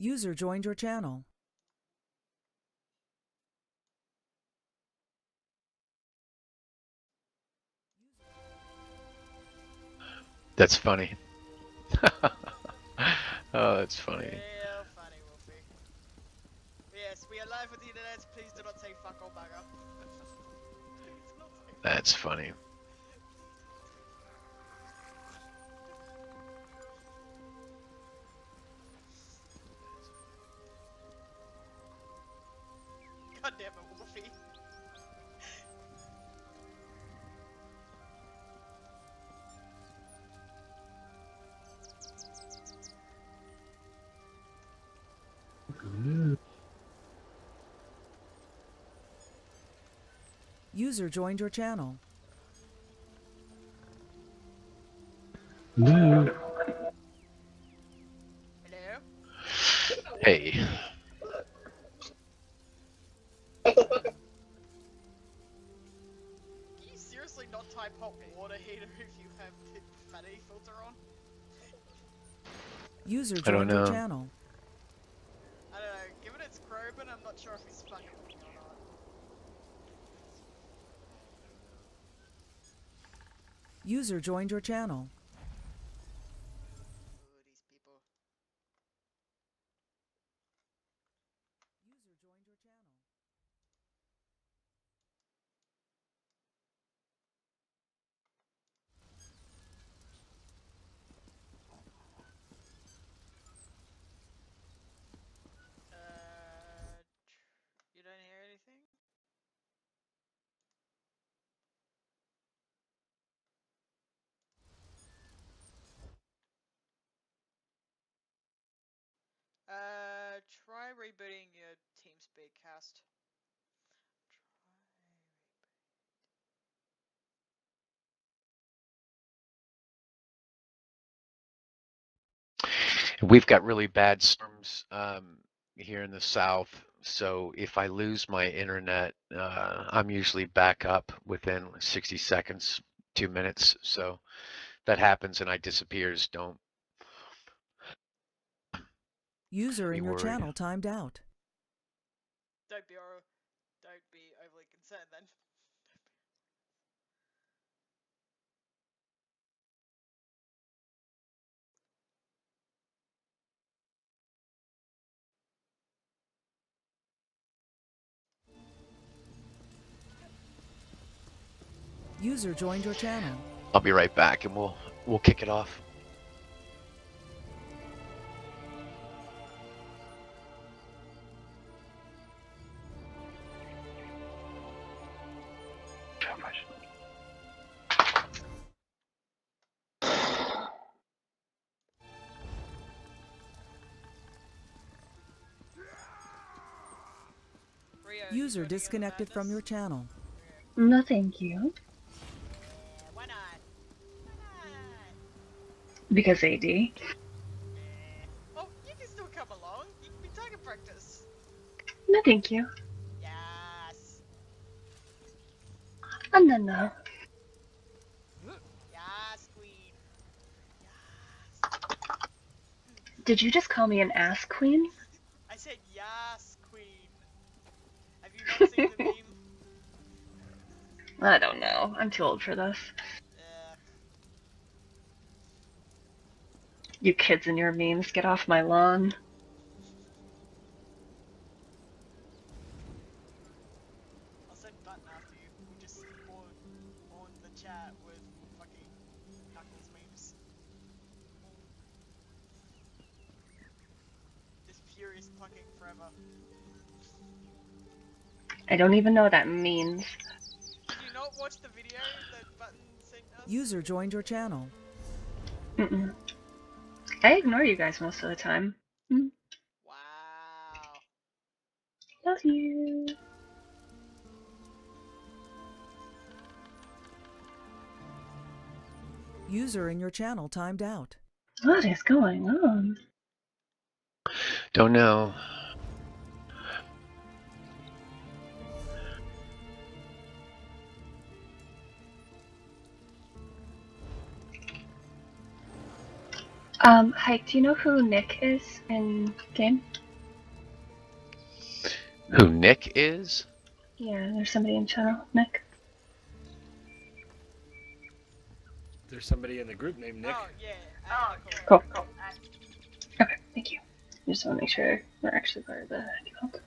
User joined your channel. That's funny. Oh, that's funny. Real funny, Wolfie. Yes, we are live with the internet. Please do not say fuck or bugger. Please do not say fuck. That's funny. God damn it, Wolfie. User joined your channel. Hello? Hey. Can you seriously not type hot water heater if you have the profanity filter on? User I don't joined your know. channel. I don't know, given it's Groban, I'm not sure if he's fucking with me or not. User joined your channel. Ooh, these people. User joined your channel. You don't hear anything? Try rebooting your TeamSpeak cast. We've got really bad storms here in the south, so if I lose my internet, I'm usually back up within 60 seconds, 2 minutes. So that happens and I disappears. Don't User be in your worried. channel timed out. Don't be overly concerned then. User joined your channel. I'll be right back and we'll kick it off. Rio, User disconnected from your channel. No, thank you. Yeah, why not? Why not? Because AD. Yeah. Oh, you can still come along. You can be target practice. No, thank you. Yes. No. Yes, queen. Yes. Did you just call me an ass queen? I said yes, queen. Have you not seen the meme? I don't know. I'm too old for this. You kids and your memes, get off my lawn. I'll send button after you. We just spawn the chat with fucking Knuckles memes. Just furious plucking forever. I don't even know what that means. Did you not watch the video that Button sent us? User joined your channel. Mm-mm. I ignore you guys most of the time. Wow. Love you. User in your channel timed out. What is going on? Don't know. Hike, do you know who Nick is in game? Who Nick is? Yeah, there's somebody in channel, Nick. There's somebody in the group named Nick. Oh, yeah. Nicole. Cool. Okay, thank you. Just want to make sure we're actually part of the guild.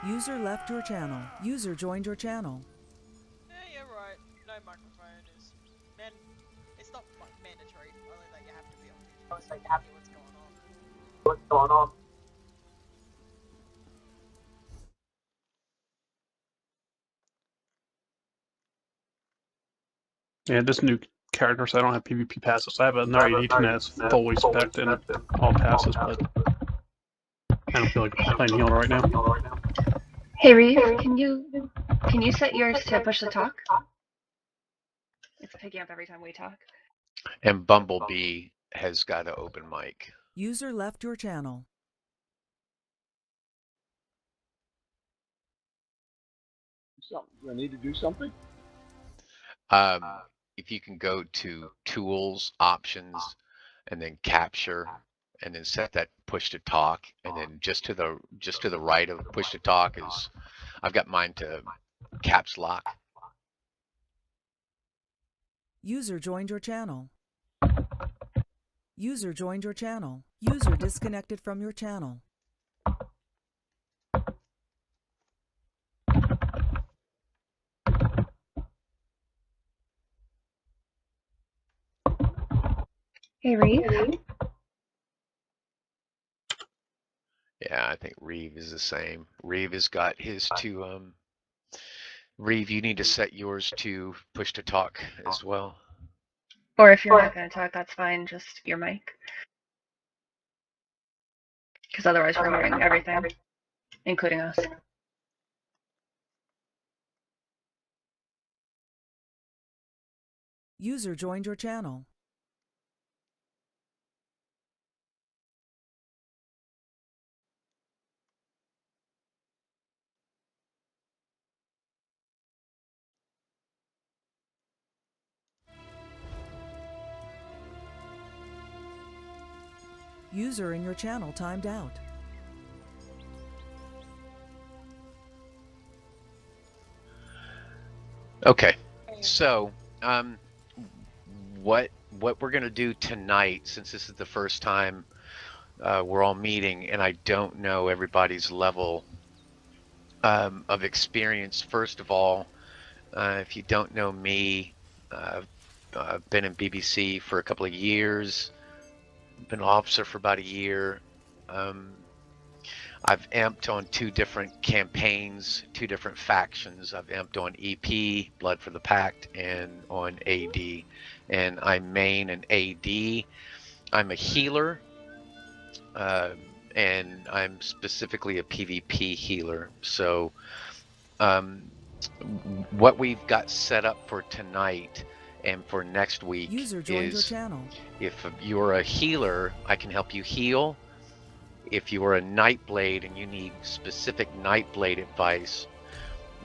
User left your channel. User joined your channel. Yeah, you're right. No microphone is... it's not mandatory, only that you have to be on video so you can hear what's going on. Yeah, this new character, so I don't have PvP passes. I have another 18 that's fully spec'd in all passes, but I don't feel like playing healer right now. Hey Reeve, can you set yours to push the talk? It's picking up every time we talk. And Bumblebee has got an open mic. User left your channel. Do I need to do something? If you can go to Tools, Options, and then Capture, and then set that Push to Talk, and then just to the right of Push to Talk is, I've got mine to Caps Lock. User joined your channel. User joined your channel. User disconnected from your channel. Hey Reeve. Yeah, I think Reeve is the same. Reeve has got his to, Reeve, you need to set yours to Push to Talk as well. Or if you're not going to talk, that's fine, just your mic. Because otherwise we're hearing everything, including us. User joined your channel. User in your channel timed out. Okay, so what we're gonna do tonight, since this is the first time we're all meeting, and I don't know everybody's level of experience. First of all, if you don't know me, I've been in BBC for a couple of years. Been an officer for about a year. I've amped on 2 different campaigns, 2 different factions. I've amped on EP, Blood for the Pact, and on AD. And I main an AD. I'm a healer, and I'm specifically a PvP healer. So what we've got set up for tonight and for next week User joined your is, channel. if you're a healer, I can help you heal. If you are a Nightblade and you need specific Nightblade advice,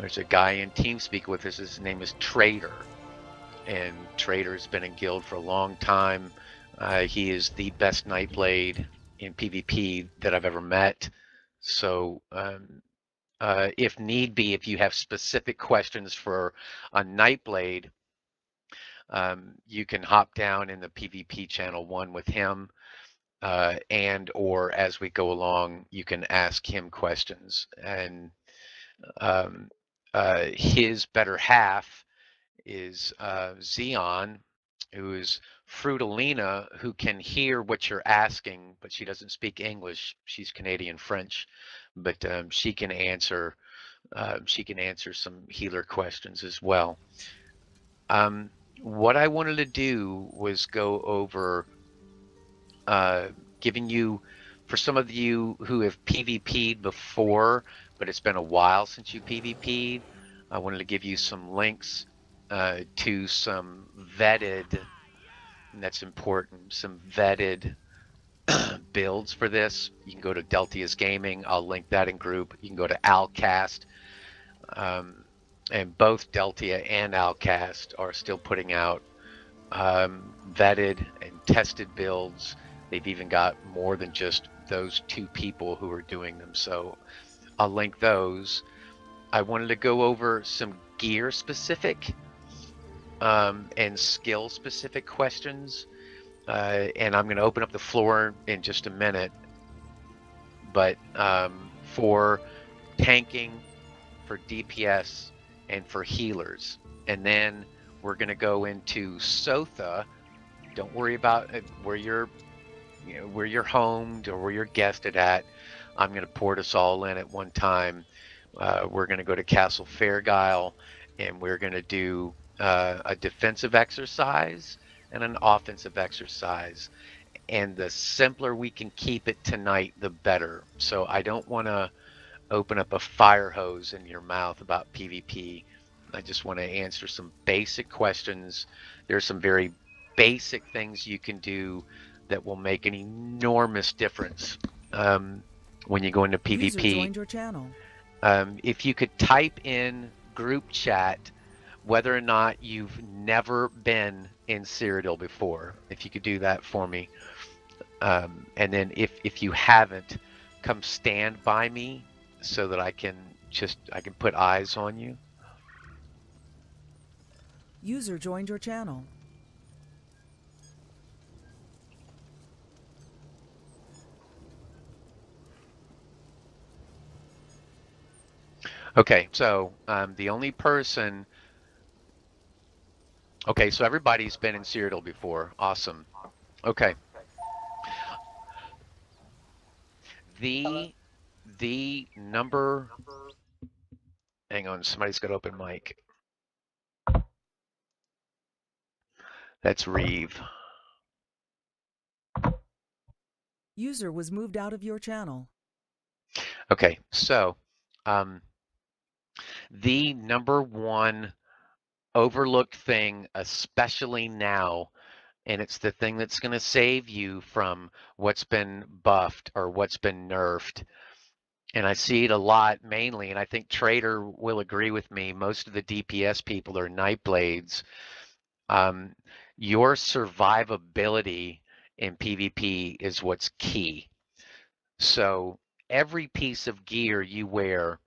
there's a guy in TeamSpeak with us. His name is Trader, and Trader's been in Guild for a long time. He is the best Nightblade in PvP that I've ever met. So if need be, if you have specific questions for a Nightblade, you can hop down in the PvP channel 1 with him, and or as we go along, you can ask him questions. And his better half is Xeon, who is Frutalina, who can hear what you're asking, but she doesn't speak English. She's Canadian French, but she can answer some healer questions as well. What I wanted to do was go over giving you, for some of you who have PvP'd before, but it's been a while since you PvP'd, I wanted to give you some links to some vetted, and that's important, some vetted builds for this. You can go to Deltia's Gaming. I'll link that in group. You can go to Alcast. and both Deltia and Outcast are still putting out vetted and tested builds. They've even got more than just those 2 people who are doing them, so I'll link those. I wanted to go over some gear specific and skill specific questions, and I'm going to open up the floor in just a minute. But for tanking, for DPS, and for healers, and then we're going to go into Sotha. Don't worry about where you're homed or where you're guested at. I'm going to port us all in at one time. We're going to go to Castle Fairgile, and we're going to do a defensive exercise and an offensive exercise. And the simpler we can keep it tonight, the better. So I don't want to open up a fire hose in your mouth about PvP. I just want to answer some basic questions. There's some very basic things you can do that will make an enormous difference when you go into PvP. User joined your channel. If you could type in group chat whether or not you've never been in Cyrodiil before, if you could do that for me. And then if you haven't, come stand by me so that I can put eyes on you. User joined your channel. Okay, so the only person. Okay, so everybody's been in Cyrodiil before. Awesome. Okay. The number. Hang on, somebody's got open mic. That's Reeve. User was moved out of your channel. Okay, so the number one overlooked thing, especially now, and it's the thing that's going to save you from what's been buffed or what's been nerfed. And I see it a lot mainly, and I think Trader will agree with me, most of the DPS people are Nightblades. Your survivability in PvP is what's key. So every piece of gear you wear,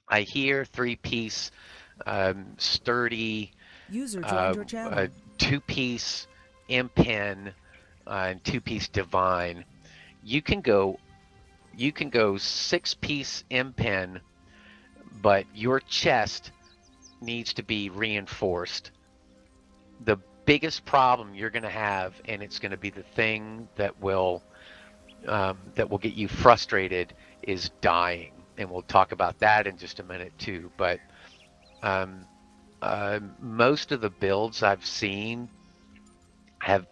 I hear 3-piece sturdy, User joined your channel. 2-piece impen, and 2-piece divine. You can go 6-piece impen, but your chest needs to be reinforced. The biggest problem you're going to have, and it's going to be the thing that will get you frustrated, is dying, and we'll talk about that in just a minute too. But most of the builds I've seen have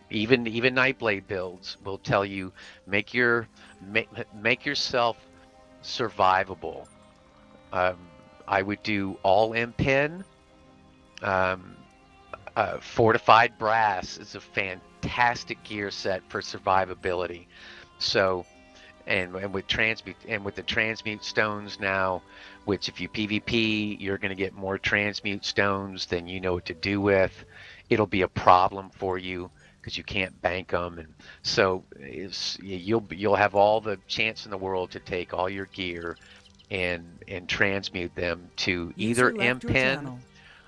even Nightblade builds will tell you make yourself survivable. I would do all impen. Fortified brass is a fantastic gear set for survivability. So, and with the transmute stones now, which if you PvP, you're going to get more transmute stones than you know what to do with. It'll be a problem for you because you can't bank them, and so you'll have all the chance in the world to take all your gear and transmute them to either impen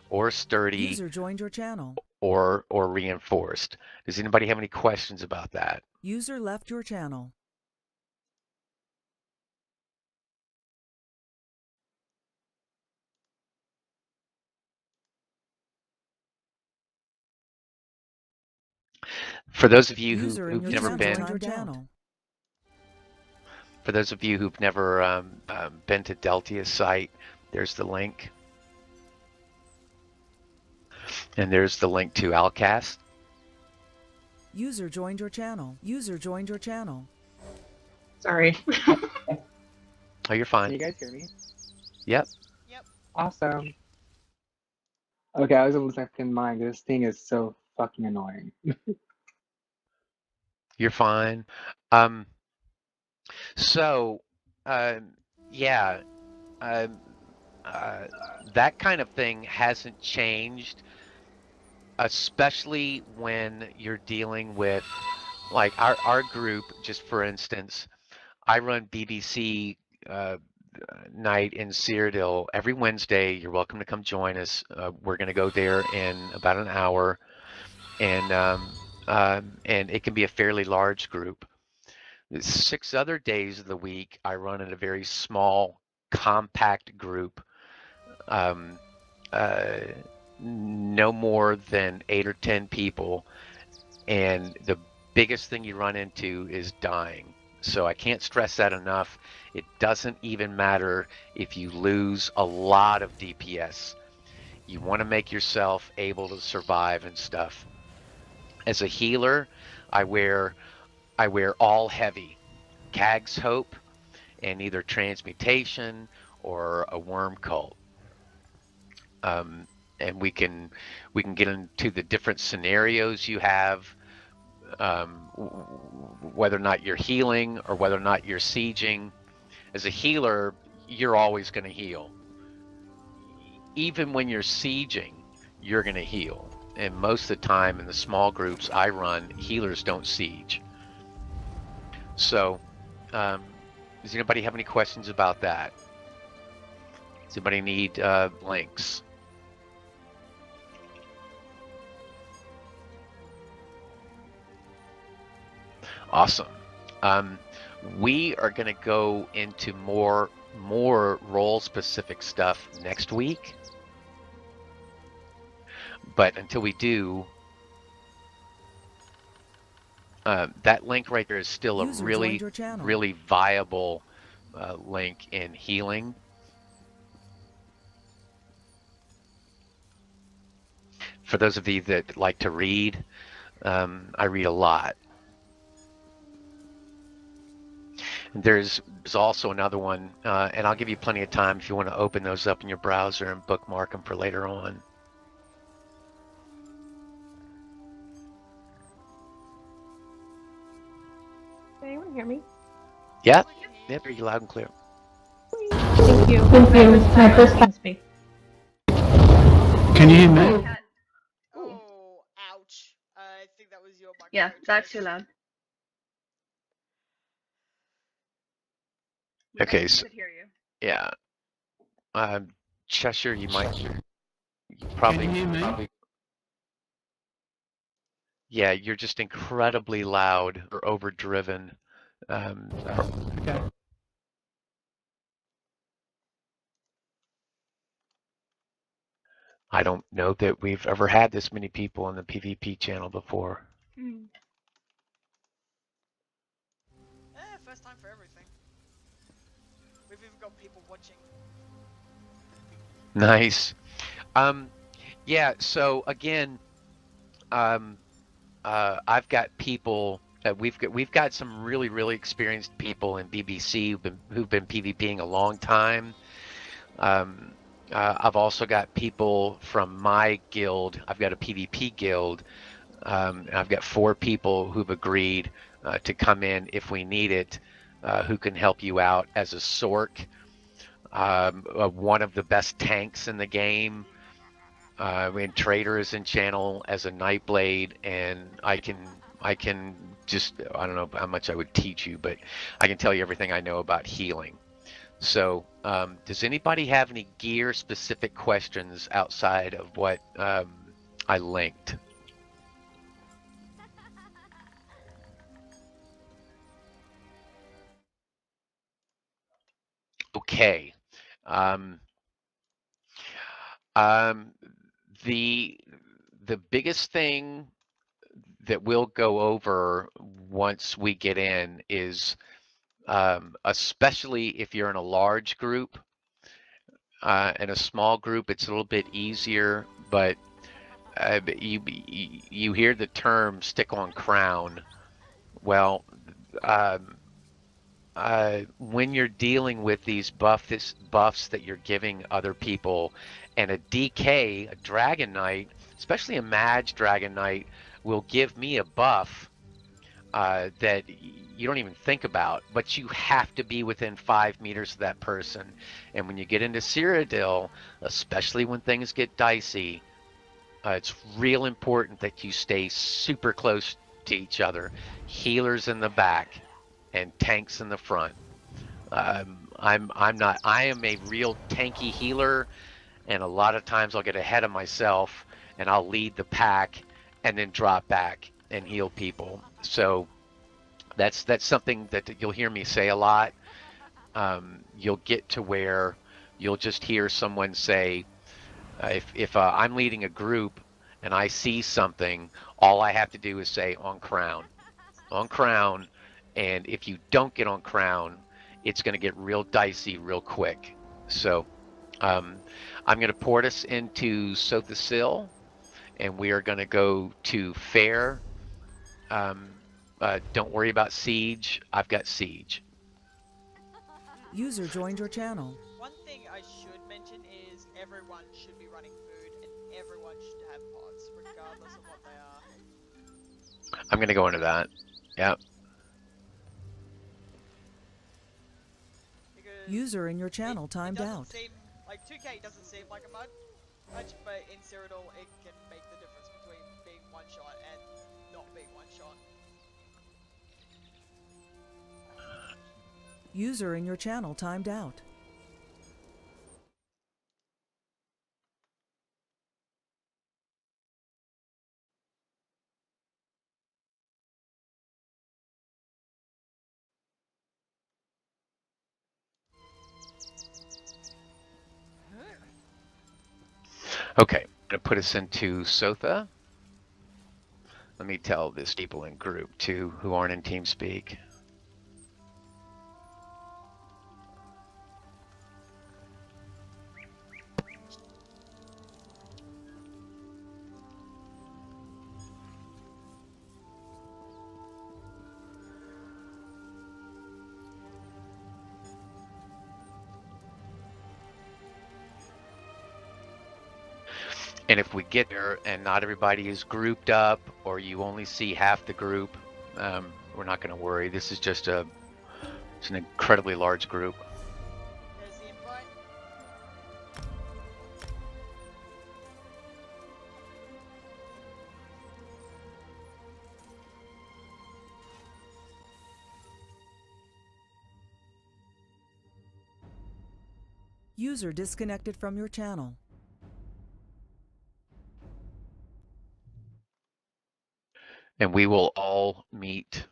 or sturdy. User joined your channel. Or reinforced. Does anybody have any questions about that? User left your channel. For those of you User who've never been, for those of you who've never been to Deltia's site, there's the link. And there's the link to Alcast. User joined your channel. User joined your channel. Sorry. Oh, you're fine. Can you guys hear me? Yep. Yep. Awesome. Okay, I was able to second mine. This thing is so fucking annoying. You're fine. So, Yeah, um, that kind of thing hasn't changed, especially when you're dealing with like our group. Just for instance, I run BBC night in Cyrodiil every Wednesday. You're welcome to come join us. We're going to go there in about an hour, and it can be a fairly large group. The 6 other days of the week, I run in a very small, compact group. Um, uh, no more than 8 or 10 people, and the biggest thing you run into is dying. So I can't stress that enough. It doesn't even matter if you lose a lot of DPS. You want to make yourself able to survive and stuff. As a healer, I wear all heavy, Cag's Hope, and either transmutation or a worm cult. And we can get into the different scenarios you have, whether or not you're healing or whether or not you're sieging. As a healer, you're always going to heal. Even when you're sieging, you're going to heal. And most of the time in the small groups I run, healers don't siege. So, does anybody have any questions about that? Does anybody need links? Awesome. We are going to go into more role-specific stuff next week. But until we do, that link right there is still a really viable link in healing. For those of you that like to read, I read a lot. There's also another one, and I'll give you plenty of time if you want to open those up in your browser and bookmark them for later on. Can anyone hear me? Yeah, yeah, hear you loud and clear. Thank you. My first time speak. Can you hear me? Oh, ouch. I think that was your microphone. Yeah, that's too loud. Okay, I so could hear you. yeah, Cheshire, you probably. Can you hear me? Yeah, you're just incredibly loud or overdriven. Okay. I don't know that we've ever had this many people on the PvP channel before. First time for everything. We've even got people watching. Nice. Yeah, so again, I've got people. We've got some really experienced people in BBC who've been PvPing a long time. I've also got people from my guild. I've got a PvP guild. And I've got 4 people who've agreed to come in if we need it, who can help you out as a Sork, one of the best tanks in the game. When Trader is in channel as a Nightblade, and I can just, I don't know how much I would teach you, but I can tell you everything I know about healing. So, does anybody have any gear-specific questions outside of what I linked? Okay. The biggest thing that we'll go over once we get in is, especially if you're in a large group. In a small group, it's a little bit easier, but you hear the term "stick on crown." Well, when you're dealing with these buffs that you're giving other people, and a DK, a Dragon Knight, especially a Mage Dragon Knight, will give me a buff. that you don't even think about, but you have to be within 5 meters of that person. And when you get into Cyrodiil, especially when things get dicey, it's real important that you stay super close to each other. Healers in the back and tanks in the front. I'm not. I am a real tanky healer, and a lot of times I'll get ahead of myself and I'll lead the pack and then drop back and heal people. So that's something that you'll hear me say a lot. You'll get to where you'll just hear someone say, if I'm leading a group and I see something, all I have to do is say on crown, and if you don't get on crown, it's going to get real dicey real quick. So I'm going to port us into Sothasil, and we are going to go to Fair. Don't worry about Siege. I've got Siege. User joined your channel. One thing I should mention is everyone should be running food and everyone should have pods, regardless of what they are. I'm going to go into that. Yep. Because User in your channel timed out. Like 2K doesn't seem like a much, but in Cyrodiil it can make the difference between being one shot and not being one shot. User in your channel timed out. Okay, I'm going to put us into Sotha. Let me tell this people in group too who aren't in TeamSpeak. And if we get there and not everybody is grouped up, or you only see half the group, we're not going to worry. This is just it's an incredibly large group. There's the invite. User disconnected from your channel. And we will all meet.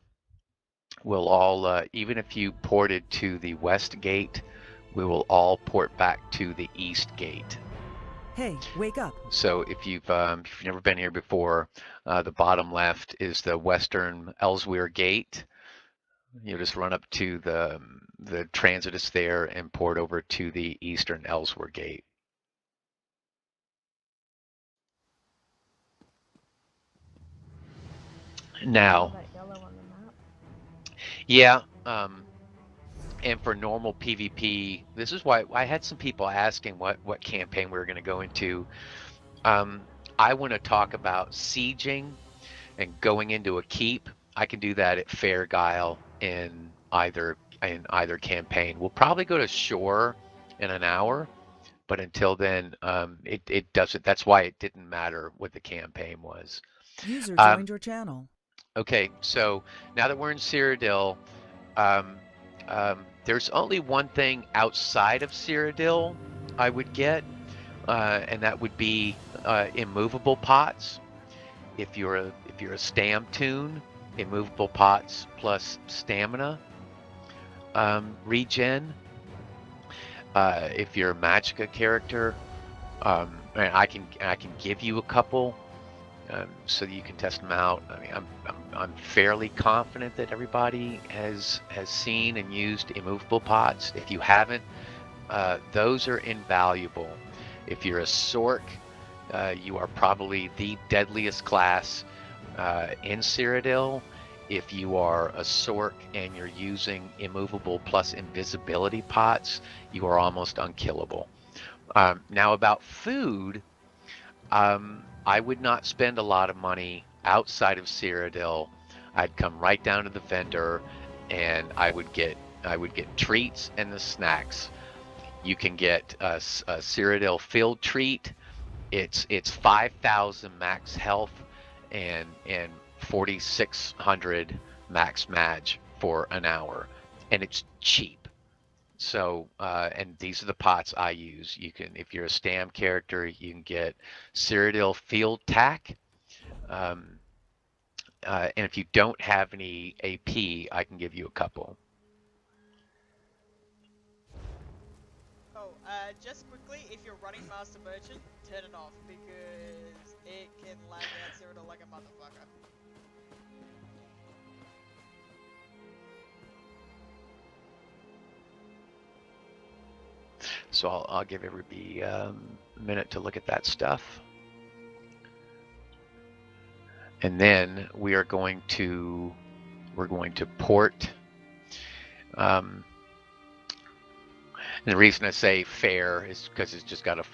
We'll all, even if you ported to the west gate, we will all port back to the east gate. Hey, wake up. So if you've never been here before, the bottom left is the western Ellesweir gate. You just run up to the transit is there and port over to the eastern Ellesweir gate. Now, yeah, and for normal PvP, this is why I had some people asking what campaign we were going to go into. I want to talk about sieging and going into a keep. I can do that at Fairguile in either campaign. We'll probably go to Shore in an hour, but until then, it doesn't. That's why it didn't matter what the campaign was. User joined your channel. Okay, so now that we're in Cyrodiil, there's only one thing outside of Cyrodiil I would get, and that would be immovable pots. If you're a stam tune, immovable pots plus stamina regen. If you're a Magicka character, I can give you a couple. So that you can test them out. I mean, I'm fairly confident that everybody has seen and used immovable pots. If you haven't, those are invaluable. If you're a Sork, you are probably the deadliest class in Cyrodiil. If you are a Sork and you're using immovable plus invisibility pots, you are almost unkillable. Now about food, I would not spend a lot of money outside of Cyrodiil. I'd come right down to the vendor, and I would get treats and the snacks. You can get a Cyrodiil field treat. It's 5,000 max health and 4,600 max mag for an hour, and it's cheap. So, and these are the pots I use. You can, if you're a Stam character, you can get Cyrodiil Field Tack. And if you don't have any AP, I can give you a couple. Oh, just quickly, if you're running Master Merchant, turn it off because it can lag out Cyrodiil like a motherfucker. So I'll give everybody a minute to look at that stuff. And then we're going to port. And the reason I say fair is because it's just got a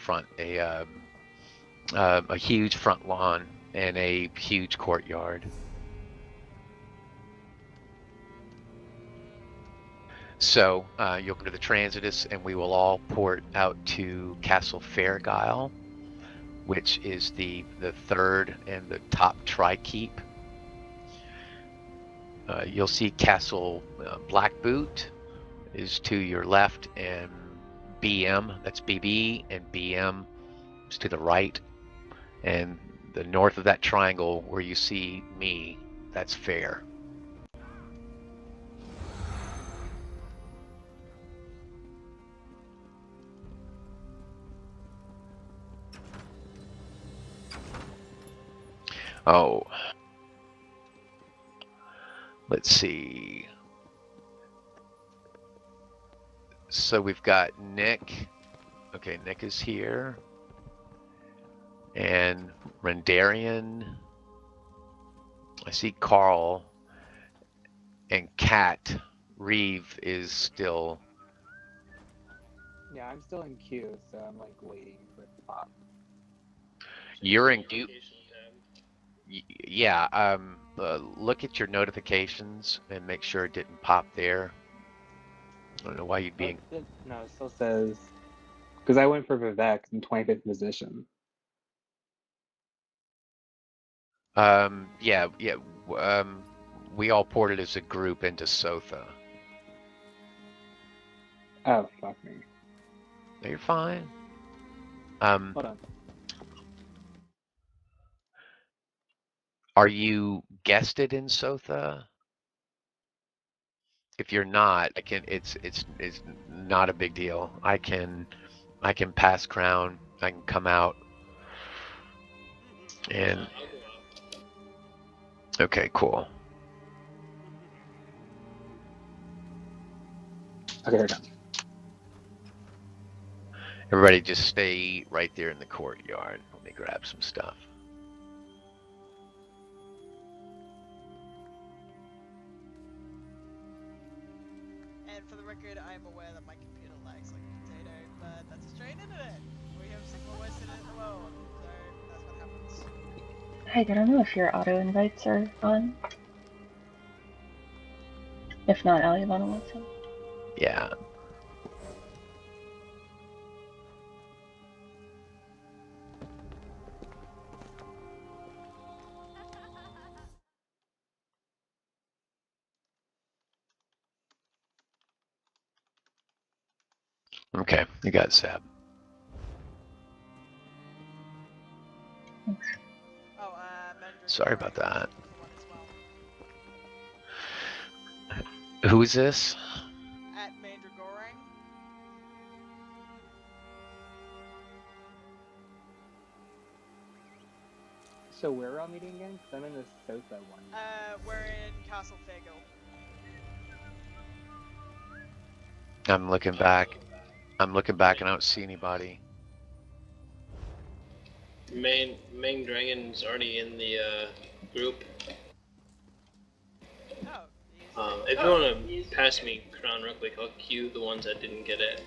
huge front lawn and a huge courtyard. So you'll go to the Transitus, and we will all port out to Castle Fairgyle, which is the third and the top tri-keep. You'll see Castle Blackboot is to your left, and BM, that's BB, and BM is to the right. And the north of that triangle where you see me, that's Fair. Oh, let's see. So we've got Nick. Okay, Nick is here. And Rendarian. I see Carl. And Kat. Reeve is still. Yeah, I'm still in queue, so I'm like waiting for it to pop. You're in queue. Yeah, look at your notifications and make sure it didn't pop there. I don't know why you'd be. No, it still says, because I went for Vivek in 25th position. Yeah. We all ported as a group into Sotha. Oh, fuck me. No, you're fine. Hold on. Are you guested in Sotha? If you're not, it's not a big deal. I can pass crown. I can come out. And okay, cool. Okay, we're done. Everybody just stay right there in the courtyard. Let me grab some stuff. And for the record, I am aware that my computer lags like a potato, but that's Australian internet. We have some of the worst internet in the world, so that's what happens. Hey, I don't know if your auto invites are on. If not, Aliavana wants some. Yeah. Okay, you got Sab. Thanks. Oh, Sorry about that. Who is this? At Mandragorang. So where are we all meeting again? Because I'm in the Sotha one. We're in Castle Fairgale. I'm looking back. I'm looking back and I don't see anybody. Main Dragon's already in the group. Oh, if you want to pass me crown real quick, I'll queue the ones that didn't get it.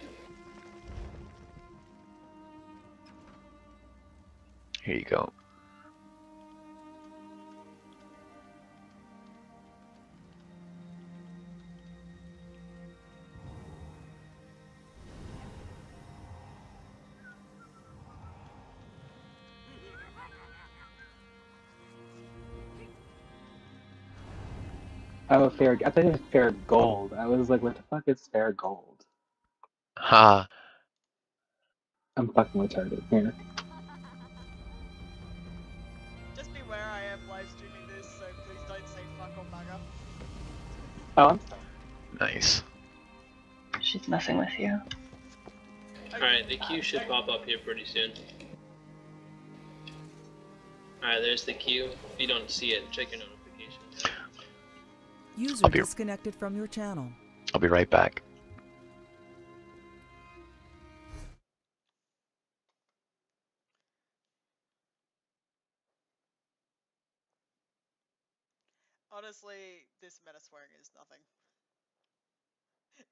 Here you go. Oh, fair. I thought it was fair gold. I was like, what the fuck is fair gold? Ha. I'm fucking retarded here. Just beware, I am live streaming this, so please don't say fuck or bugger. Oh, I'm sorry. Nice. She's messing with you. Alright, the queue should pop up here pretty soon. Alright, there's the queue. If you don't see it, check your notifications. User disconnected from your channel. I'll be right back. Honestly, this meta swearing is nothing.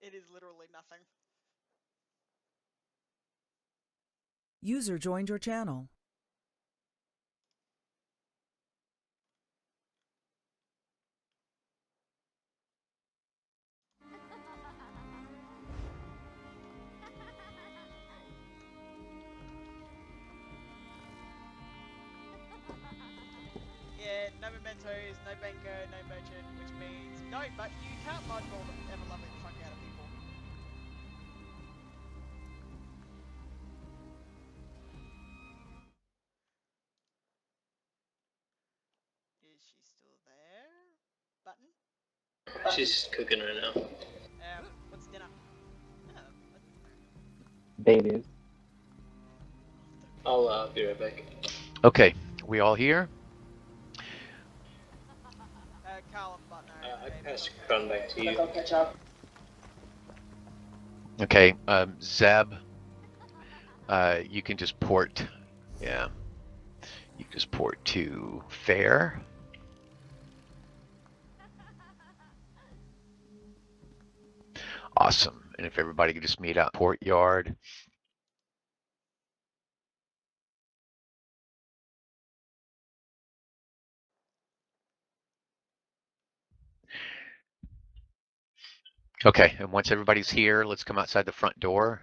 It is literally nothing. User joined your channel. Yeah, no mementos, no bango, no merchant, which means no, but you can't mudball the ever-loving fuck out of people. Is she still there? Button? She's cooking right now. What's dinner? Babies. I'll be right back. Okay, we all here? Carl and Button. I pass Crown back to you. Okay, Zeb, you can just port, yeah. You can just port to fair. Awesome, and if everybody could just meet out port yard. Okay, and once everybody's here, let's come outside the front door.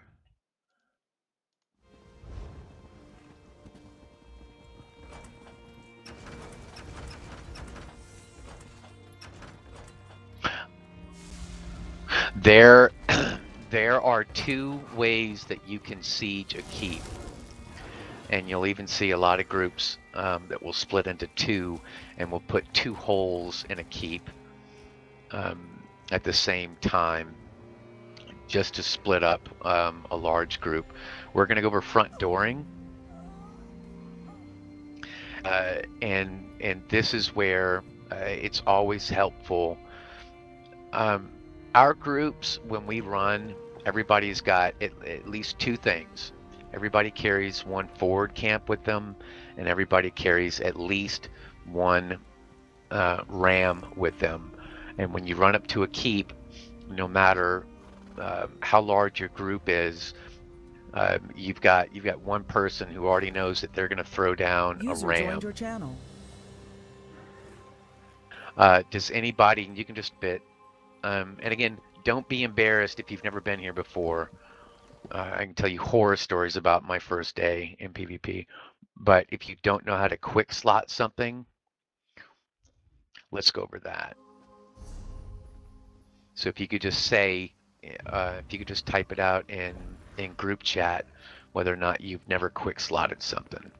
There are two ways that you can siege a keep. And you'll even see a lot of groups that will split into two and will put two holes in a keep at the same time, just to split up a large group. We're going to go over front dooring. And this is where it's always helpful. Our groups, when we run, everybody's got at least two things. Everybody carries one forward camp with them, and everybody carries at least one ram with them. And when you run up to a keep, no matter how large your group is, you've got one person who already knows that they're going to throw down User a ram. joined your channel. Does anybody? You can just bit. And again, don't be embarrassed if you've never been here before. I can tell you horror stories about my first day in PvP. But if you don't know how to quick slot something, let's go over that. So if you could just say, if you could just type it out in group chat, whether or not you've never quick slotted something.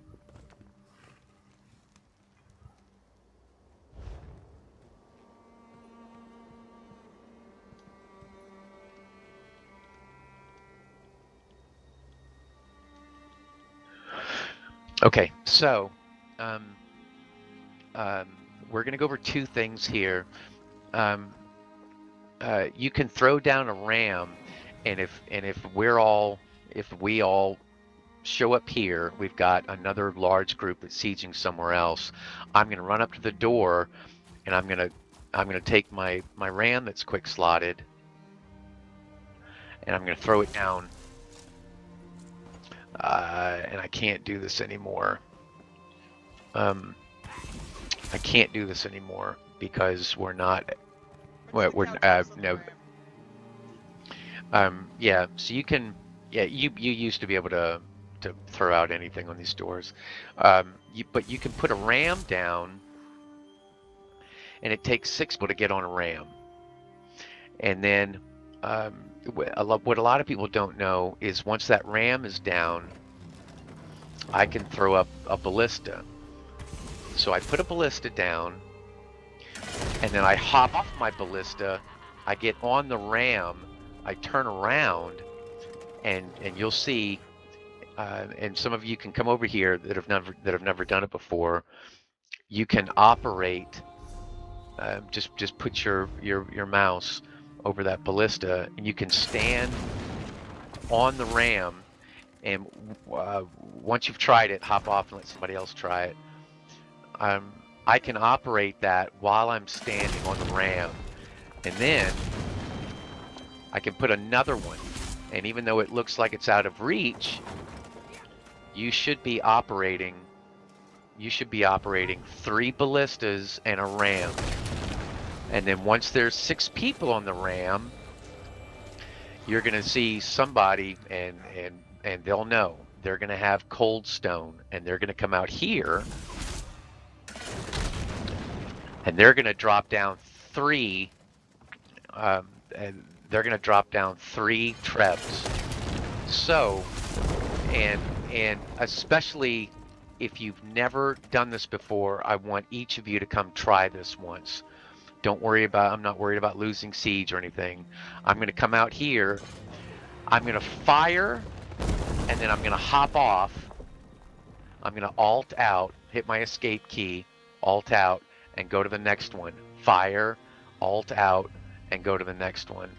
Okay, so we're going to go over two things here. You can throw down a ram, and if we all show up here, we've got another large group that's sieging somewhere else. I'm going to run up to the door, and I'm going to take my ram that's quick slotted, and I'm going to throw it down. And I can't do this anymore. I can't do this anymore because we're not. Well, we're no. Yeah. So you can. Yeah. You used to be able to throw out anything on these doors. But you can put a ram down, and it takes 6 people to get on a ram. And then what a lot of people don't know is once that ram is down, I can throw up a ballista. So I put a ballista down, and then I hop off my ballista, I get on the ram, I turn around, and you'll see, and some of you can come over here that have never done it before. You can operate. Just put your mouse over that ballista, and you can stand on the ram. And once you've tried it, hop off and let somebody else try it. I can operate that while I'm standing on the ram, and then I can put another one. And even though it looks like it's out of reach, you should be operating 3 ballistas and a ram. And then once there's 6 people on the ram, you're gonna see somebody, and they'll know. They're gonna have cold stone, and they're gonna come out here, and they're gonna drop down 3. And they're gonna drop down 3 trebs. So, and especially if you've never done this before, I want each of you to come try this once. Don't worry about, I'm not worried about losing siege or anything. I'm gonna come out here, I'm gonna fire, and then I'm gonna hop off. I'm gonna alt out, hit my escape key, alt out, and go to the next one. Fire, alt out, and go to the next one.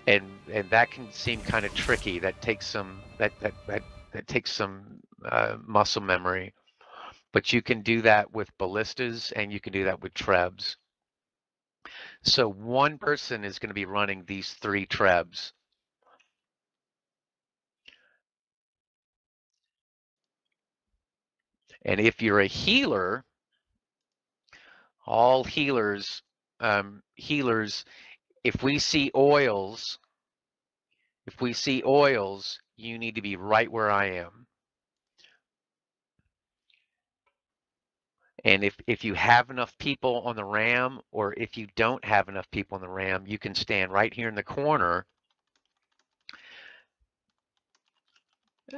And that can seem kind of tricky. That takes some muscle memory. But you can do that with ballistas, and you can do that with trebs. So one person is going to be running these 3 trebs. And if you're a healer, all healers, if we see oils, you need to be right where I am. And if you have enough people on the ram, or if you don't have enough people on the ram, you can stand right here in the corner,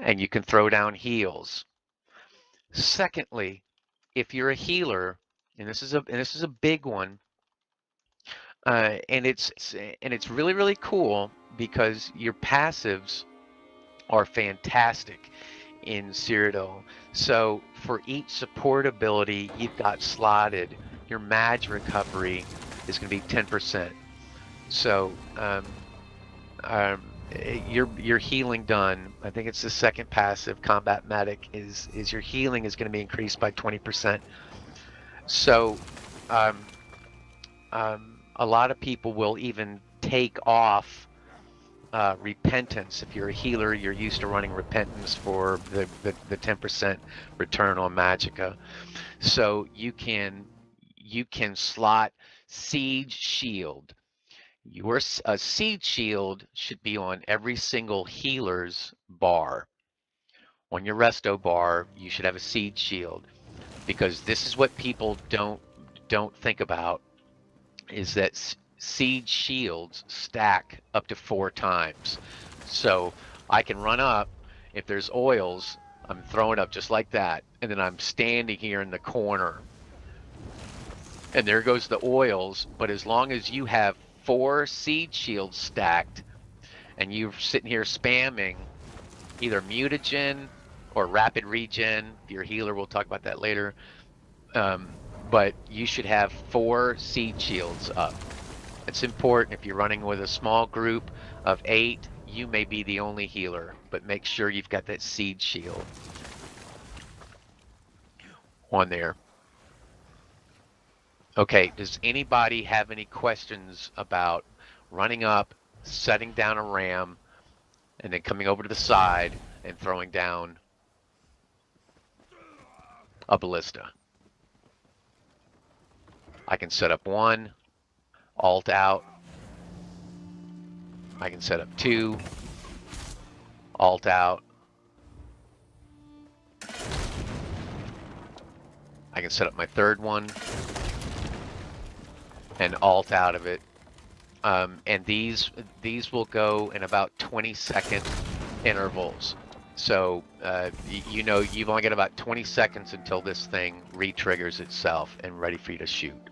and you can throw down heals. Secondly, if you're a healer, and this is a big one, and it's really cool because your passives are fantastic in Cyrodiil. So for each support ability you've got slotted, your mag recovery is going to be 10%. So your healing done, I think it's the second passive, Combat Medic, is your healing is going to be increased by 20%. So a lot of people will even take off repentance. If you're a healer, you're used to running repentance for the 10% return on magicka. So you can slot siege shield. A siege shield should be on every single healer's bar. On your resto bar, you should have a siege shield, because this is what people don't think about, is that siege shields stack up to 4 times. So I can run up, if there's oils, I'm throwing up just like that, and then I'm standing here in the corner, and there goes the oils. But as long as you have 4 siege shields stacked, and you're sitting here spamming either mutagen or rapid regen, if you're a healer, we'll talk about that later, but you should have 4 siege shields up. It's important. If you're running with a small group of 8, you may be the only healer, but make sure you've got that siege shield on there. Okay, does anybody have any questions about running up, setting down a ram, and then coming over to the side and throwing down a ballista? I can set up 1, alt out. I can set up 2, alt out. I can set up my 3rd one, and alt out of it. And these will go in about 20-second intervals. So you know you've only got about 20 seconds until this thing re-triggers itself and ready for you to shoot.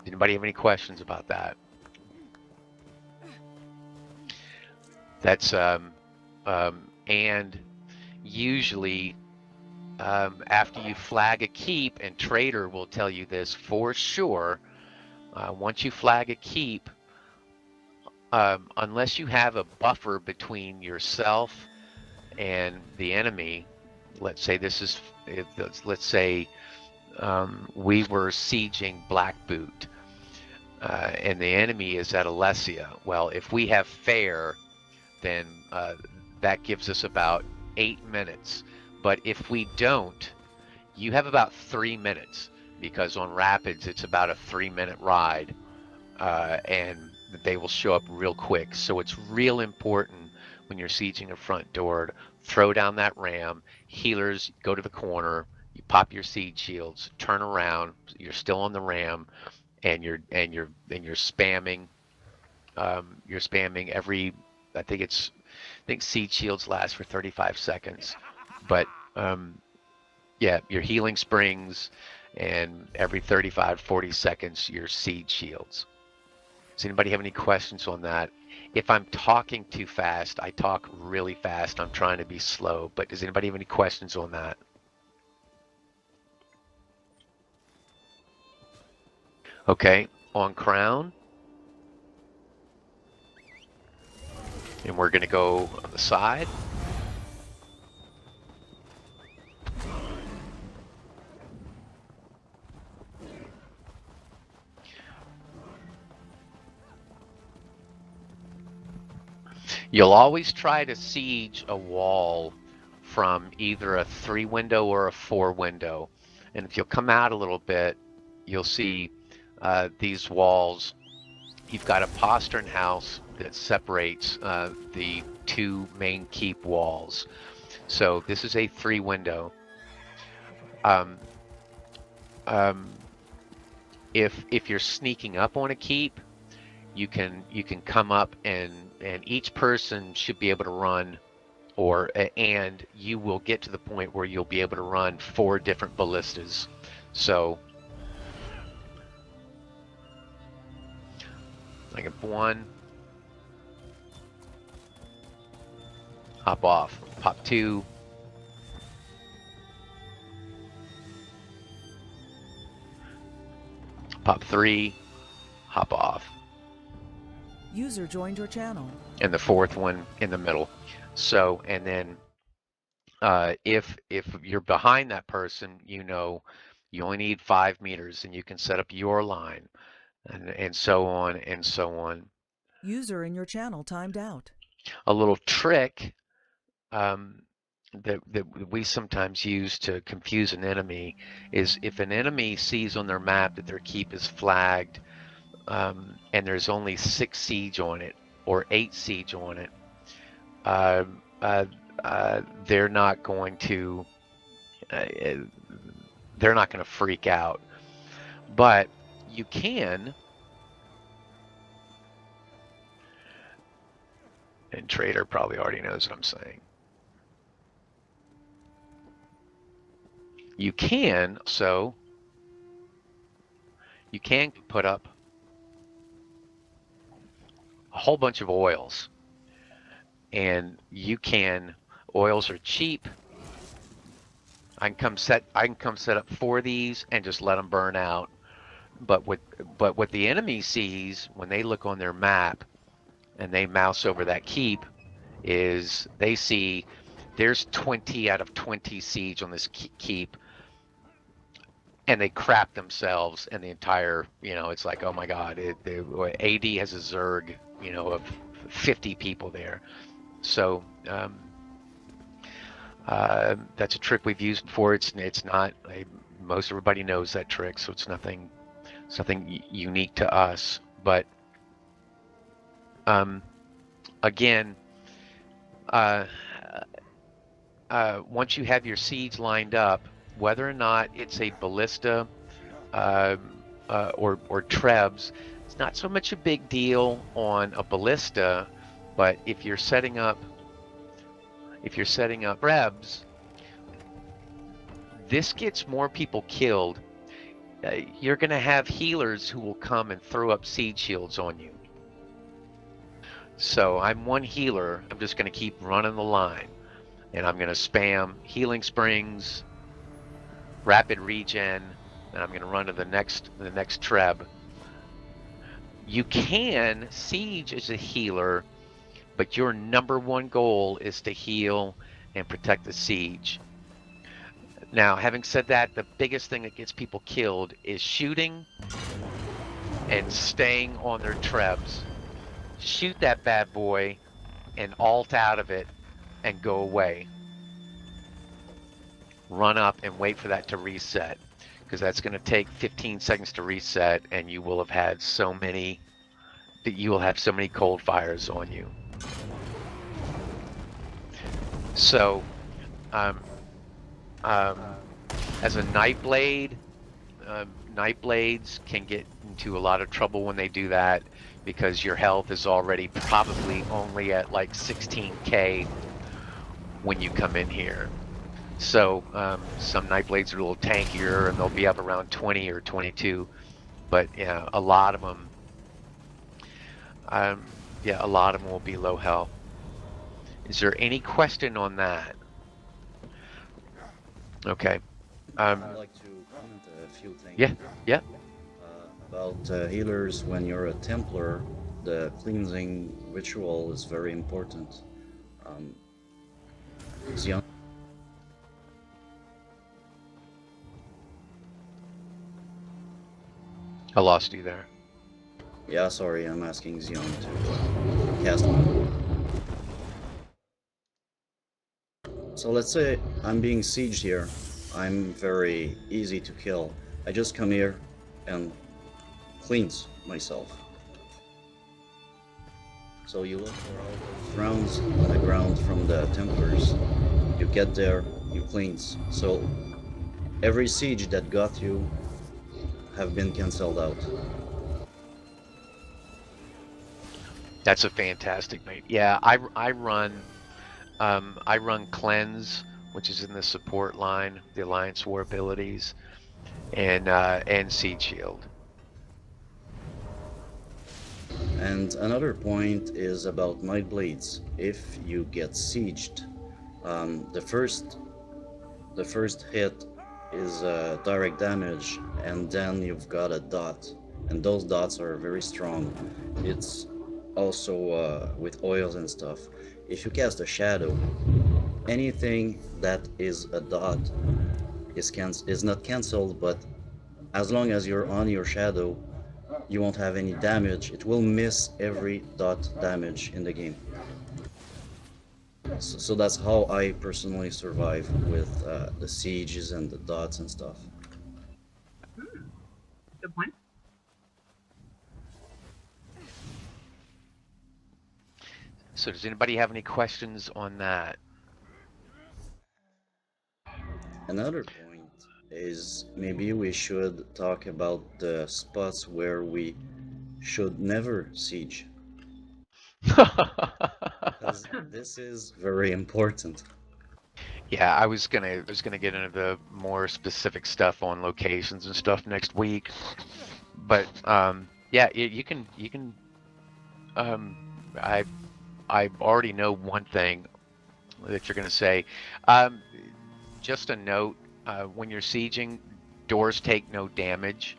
Anybody have any questions about that? That's and usually after you flag a keep, and Trader will tell you this for sure, once you flag a keep, unless you have a buffer between yourself and the enemy, let's say this is, let's say we were sieging Black Boot, and the enemy is at Alessia. Well, if we have fair, then that gives us about 8 minutes. But if we don't, you have about 3 minutes, because on Rapids it's about a 3-minute ride, and they will show up real quick. So it's real important when you're sieging a front door to throw down that ram. Healers go to the corner, you pop your siege shields, turn around, you're still on the ram, and you're spamming. You're spamming every. I think siege shields last for 35 seconds, but yeah, your healing springs, and every 35-40 seconds your siege shields. Does anybody have any questions on that? If I'm talking too fast, I talk really fast. I'm trying to be slow, but does anybody have any questions on that? Okay, on Crown. And we're going to go on the side. You'll always try to siege a wall from either a 3-window or a 4-window. And if you'll come out a little bit, you'll see these walls. You've got a postern house that separates the 2 main keep walls. So this is a 3-window. If you're sneaking up on a keep, you can come up, and each person should be able to run, and you will get to the point where you'll be able to run 4 different ballistas. So I get 1, hop off, pop 2, pop 3, hop off. User joined your channel. And the 4th one in the middle. So, and then if you're behind that person, you know you only need 5 meters, and you can set up your line, and so on and so on. User in your channel timed out. A little trick that we sometimes use to confuse an enemy is if an enemy sees on their map that their keep is flagged, and there's only 6 siege on it or 8 siege on it, they're not going to freak out. But you can, and Trader probably already knows what I'm saying. You can put up a whole bunch of oils, and oils are cheap. I can come set up 4 of these and just let them burn out. But what the enemy sees when they look on their map and they mouse over that keep is they see there's 20 out of 20 siege on this keep, and they crap themselves, and the entire, it's like, oh my god, AD has a Zerg, of 50 people there. So that's a trick we've used before. It's not, most everybody knows that trick, so it's nothing unique to us. But again, once you have your siege lined up, whether or not it's a ballista or Trebs, It's not so much a big deal on a ballista, but if you're setting up Rebs, this gets more people killed. You're going to have healers who will come and throw up siege shields on you. So I'm one healer. I'm just going to keep running the line. And I'm going to spam healing springs, rapid regen, and I'm going to run to the next treb. You can siege as a healer, but your number one goal is to heal and protect the siege. Now, having said that, the biggest thing that gets people killed is shooting and staying on their trebs. Shoot that bad boy and ult out of it and go away. Run up and wait for that to reset, because that's going to take 15 seconds to reset, and you will have had so many cold fires on you. So, as a Nightblade, Nightblades can get into a lot of trouble when they do that, because your health is already probably only at like 16k when you come in here. So some Nightblades are a little tankier, and they'll be up around 20 or 22. But yeah, a lot of them, will be low health. Is there any question on that? Okay. I'd like to comment a few things. Yeah. About healers, when you're a Templar, the cleansing ritual is very important. Xion. I lost you there. Yeah, sorry, I'm asking Xion to cast one. So let's say I'm being sieged here. I'm very easy to kill. I just come here and cleanse myself. So you look for all those rounds on the ground from the Templars. You get there, you cleanse. So every siege that got you have been cancelled out. That's a fantastic mate. Yeah, I run Cleanse, which is in the support line, the Alliance War abilities, and Siege Shield. And another point is about Nightblades. If you get sieged, the first hit is direct damage, and then you've got a dot, and those dots are very strong. It's also with oils and stuff. If you cast a shadow, anything that is a dot is not cancelled, but as long as you're on your shadow, you won't have any damage. It will miss every dot damage in the game. So that's how I personally survive with the sieges and the dots and stuff. Good point. So does anybody have any questions on that? Another point is maybe we should talk about the spots where we should never siege. Because this is very important. Yeah, I was gonna get into the more specific stuff on locations and stuff next week, but yeah, you can. I already know one thing that you're gonna say. Just a note: when you're sieging, doors take no damage.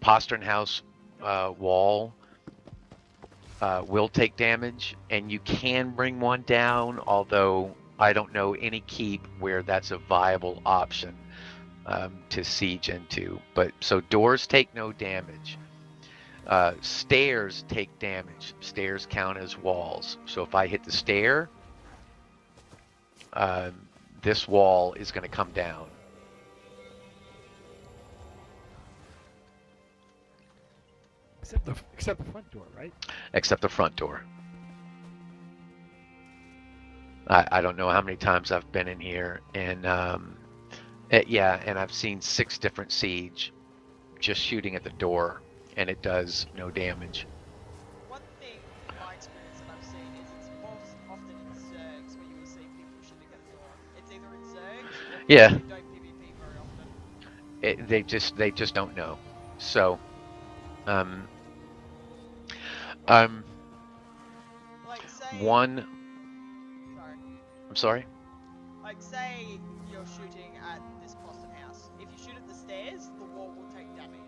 Postern House wall will take damage, and you can bring one down, although I don't know any keep where that's a viable option to siege into. But so doors take no damage. Stairs take damage. Stairs count as walls. So if I hit the stair, this wall is going to come down. Except the front door, right? Except the front door. I don't know how many times I've been in here, and yeah, and I've seen 6 different siege just shooting at the door and it does no damage. One thing in my experience that I've seen is it's most often in Zergs where you will see people shooting at the door. It's either in Zergs or people Yeah. who don't PvP very often. They just don't know. So, like say, one. sorry. I'm sorry. Like say you're shooting at this Boston house. If you shoot at the stairs, the wall will take damage.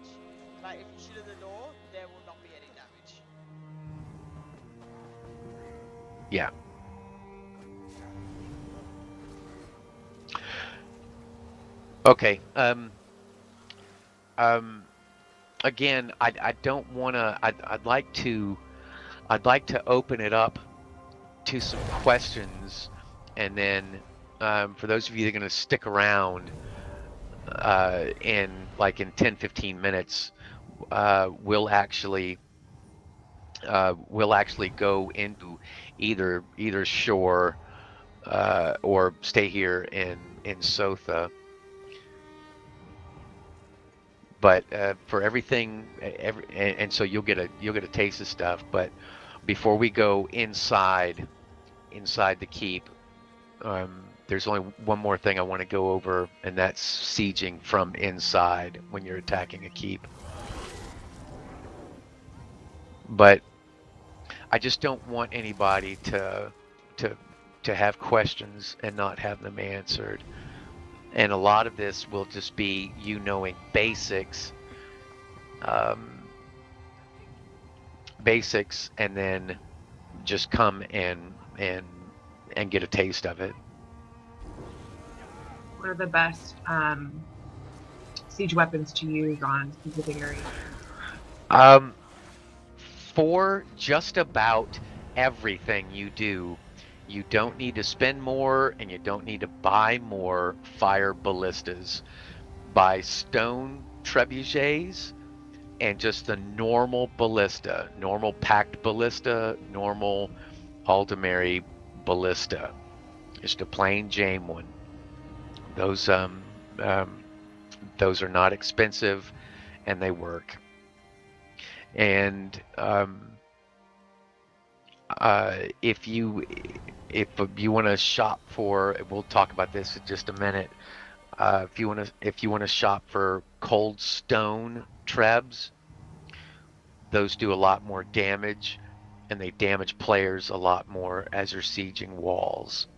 But if you shoot at the door, there will not be any damage. Yeah. Okay. Again, I don't want to. I'd like to open it up to some questions, and then for those of you that are going to stick around, in 10-15 minutes, we'll actually go into either shore or stay here in Sotha. But for everything, and so you'll get a taste of stuff. But before we go inside the keep, there's only one more thing I want to go over, and that's sieging from inside when you're attacking a keep. But I just don't want anybody to have questions and not have them answered. And a lot of this will just be you knowing basics, and then just come and get a taste of it. What are the best siege weapons to use on specific areas? For just about everything you do, you don't need to spend more, and you don't need to buy more fire ballistas. Buy stone trebuchets and just the normal ballista, normal packed ballista, normal Aldemary ballista, just a plain Jame one. Those are not expensive, and they work. And if you want to shop for, we'll talk about this in just a minute. If you want to shop for cold stone trebs, those do a lot more damage, and they damage players a lot more as you're sieging walls.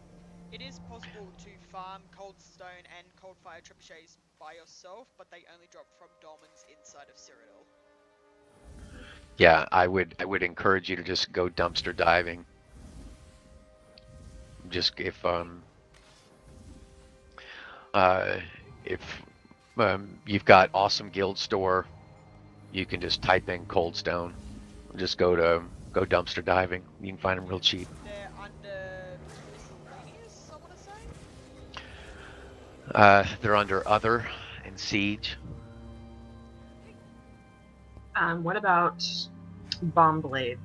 It is possible to farm cold stone and cold fire trebuchets by yourself, but they only drop from dolmens inside of Cyrodiil. Yeah, I would encourage you to just go dumpster diving. Just if you've got awesome guild store, you can just type in cold stone. Just go dumpster diving. You can find them real cheap. They're under miscellaneous, I want to say. They're under other and siege. What about bomb blades?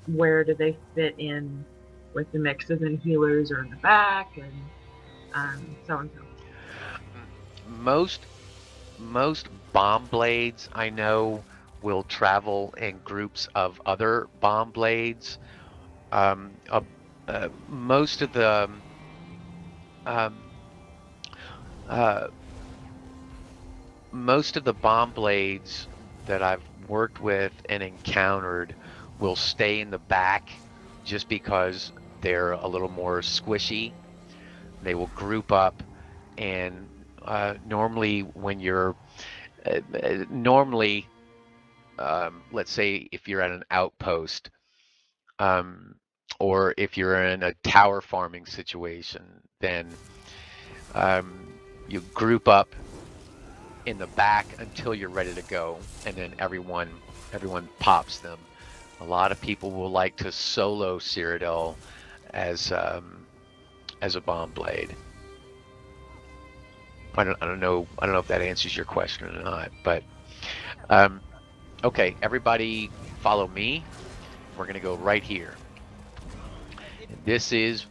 Where do they fit in with the mixes and healers, or in the back, and so and so? Most bomb blades I know will travel in groups of other bomb blades. Most of the bomb blades that I've worked with and encountered will stay in the back just because they're a little more squishy. They will group up, and normally when you're let's say if you're at an outpost, or if you're in a tower farming situation, then you group up in the back until you're ready to go, and then everyone pops them. A lot of people will like to solo Cyrodiil as a bomb blade. I don't know if that answers your question or not, but okay, everybody follow me. We're gonna go right here. This is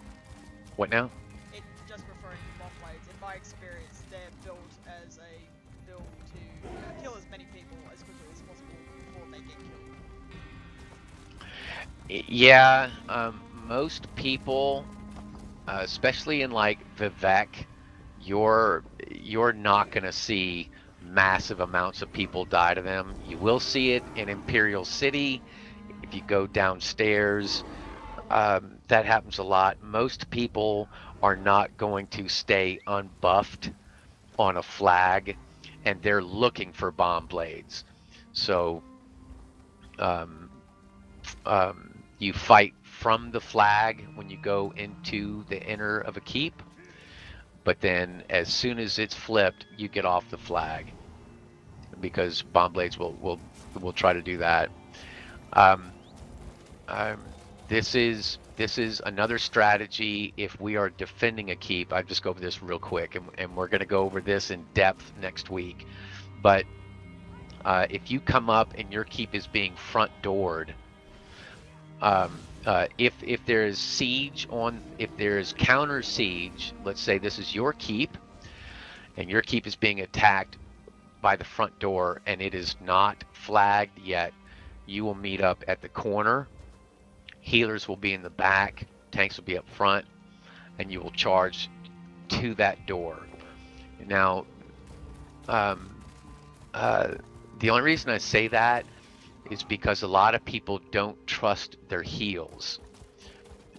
what now? It just referring to bomb blades. In my experience, they're built as a build to kill as many people as quickly as possible. Yeah, most people, especially in like Vivek, you're not gonna see massive amounts of people die to them. You will see it in Imperial City if you go downstairs. That happens a lot. Most people are not going to stay unbuffed on a flag, and they're looking for bomb blades. So you fight from the flag when you go into the inner of a keep, but then as soon as it's flipped, you get off the flag because bomb blades will try to do that. This is another strategy if we are defending a keep. I'll just go over this real quick, and we're going to go over this in depth next week. But if you come up and your keep is being front doored, if there is siege on, if there is counter siege, let's say this is your keep, and your keep is being attacked by the front door, and it is not flagged yet, you will meet up at the corner. Healers will be in the back, tanks will be up front, and you will charge to that door. Now, the only reason I say that is because a lot of people don't trust their heals.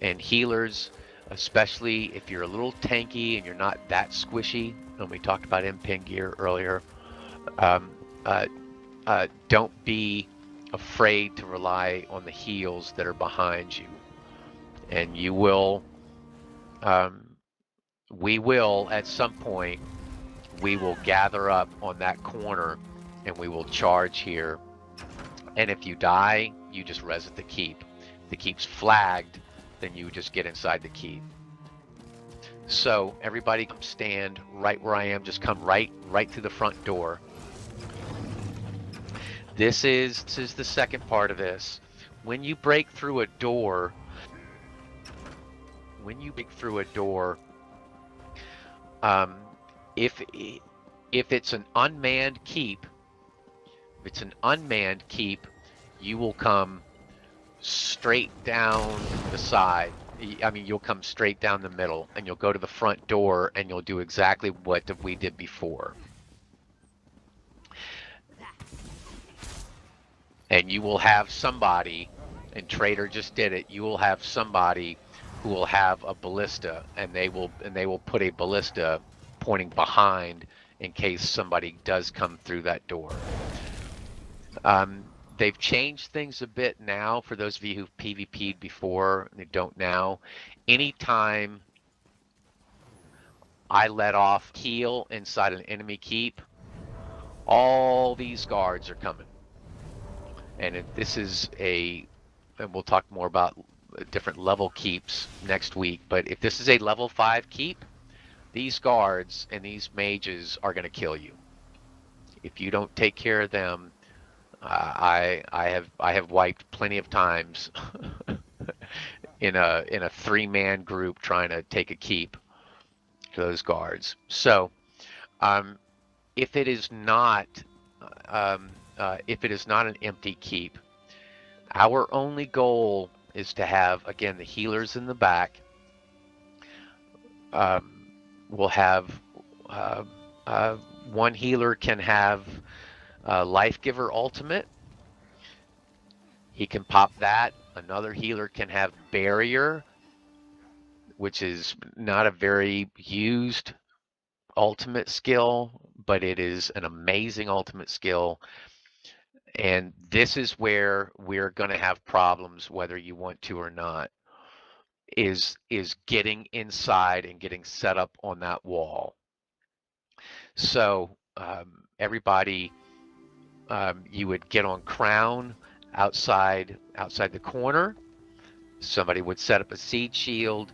And healers, especially if you're a little tanky and you're not that squishy, and we talked about imping gear earlier, don't be afraid to rely on the heals that are behind you. And you will, we will at some point, we will gather up on that corner and we will charge here. And if you die, you just res at the keep. If the keep's flagged, then you just get inside the keep. So everybody come stand right where I am. Just come right through the front door. This is the second part of this. When you break through a door, if it's an unmanned keep, you will come straight down the side. I mean, you'll come straight down the middle, and you'll go to the front door, and you'll do exactly what we did before. And you will have somebody, and Trader just did it, you will have somebody who will have a ballista, and they will put a ballista pointing behind in case somebody does come through that door. They've changed things a bit now for those of you who've PvP'd before and they don't now. Anytime I let off heal inside an enemy keep, all these guards are coming. And this is and we'll talk more about different level keeps next week, but if this is a level 5 keep, these guards and these mages are going to kill you. If you don't take care of them, I have wiped plenty of times in a 3-man group trying to take a keep to those guards. So if it is not an empty keep, our only goal is to have, again, the healers in the back. We'll have one healer can have Life Giver Ultimate. He can pop that. Another healer can have Barrier, which is not a very used ultimate skill, but it is an amazing ultimate skill. And this is where we're going to have problems, whether you want to or not, is getting inside and getting set up on that wall. So everybody, you would get on Crown outside the corner. Somebody would set up a siege shield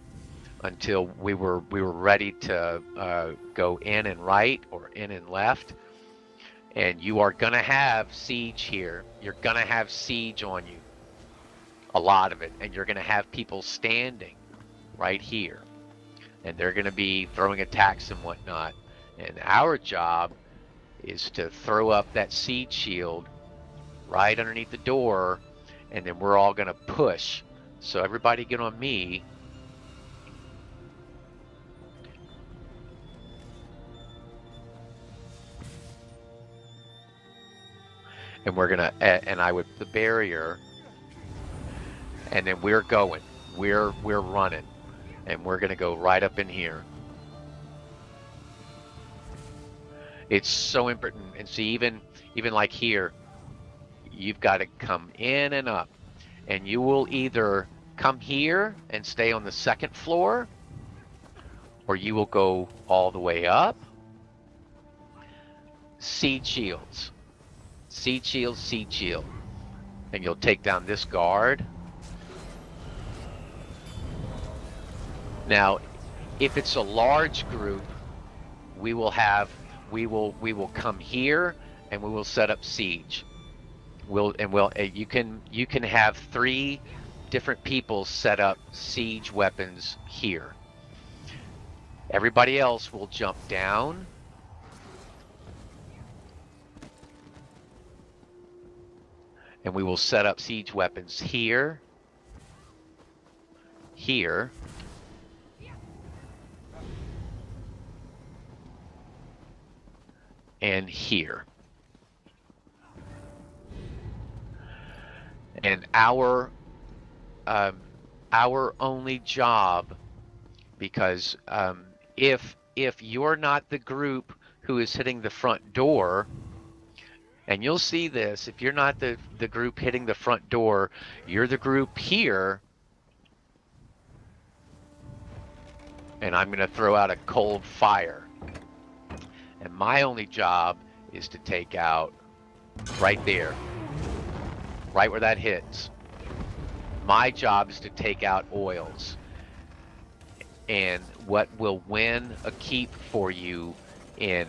until we were ready to go in and right or in and left. And you are gonna have siege here. You're gonna have siege on you, a lot of it, and you're gonna have people standing right here, and they're gonna be throwing attacks and whatnot. And our job is to throw up that siege shield right underneath the door and then we're all gonna push. So everybody get on me. And we're gonna, and I would the barrier, and then we're going, we're running, and we're gonna go right up in here. It's so important. And see, even like here, you've got to come in and up, and you will either come here and stay on the second floor, or you will go all the way up. Seed shields. Seed shield, seed shield. And you'll take down this guard. Now, if it's a large group, we will come here and we will set up siege. You can have 3 different people set up siege weapons here. Everybody else will jump down. And we will set up siege weapons here, here, and here. And our only job, because if you're not the group who is hitting the front door, and you'll see this, if you're not the group hitting the front door, you're the group here. And I'm gonna throw out a cold fire. And my only job is to take out right there, right where that hits. My job is to take out oils. And what will win a keep for you in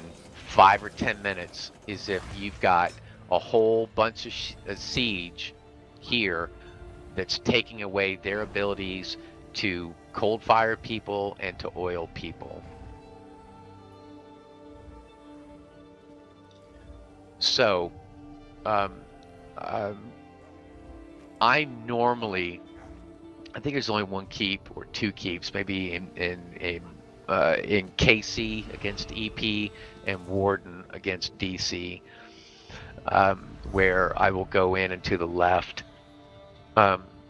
5 or 10 minutes is if you've got a whole bunch of siege here that's taking away their abilities to cold fire people and to oil people. So I normally, I think there's only 1 keep or 2 keeps, maybe in KC against EP and Warden against DC, where I will go in and to the left.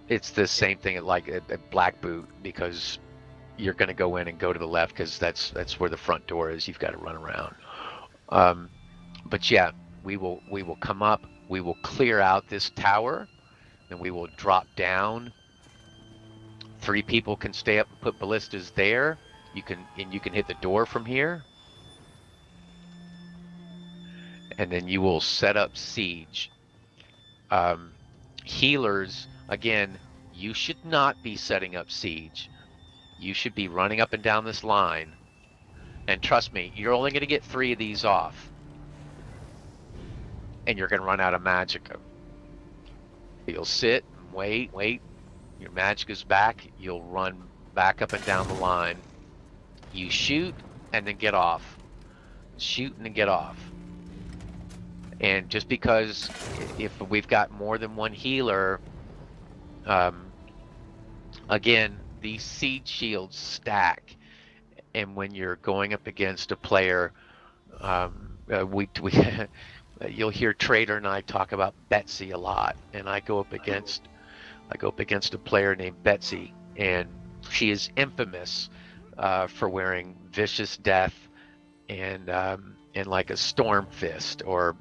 It's the same thing like at Black Boot, because you're going to go in and go to the left because that's where the front door is. You've got to run around. But yeah, we will come up. We will clear out this tower, and we will drop down. 3 people can stay up and put ballistas there. You can hit the door from here. And then you will set up siege. Healers, again, you should not be setting up siege. You should be running up and down this line. And trust me, you're only going to get 3 of these off. And you're going to run out of magicka. You'll sit and wait. Your magicka's back. You'll run back up and down the line. You shoot and then get off. Shoot and then get off. And just because if we've got more than 1 healer, again, these seed shields stack. And when you're going up against a player, you'll hear Trader and I talk about Betsy a lot. And I go up against a player named Betsy, and she is infamous for wearing Vicious Death and like a Storm Fist or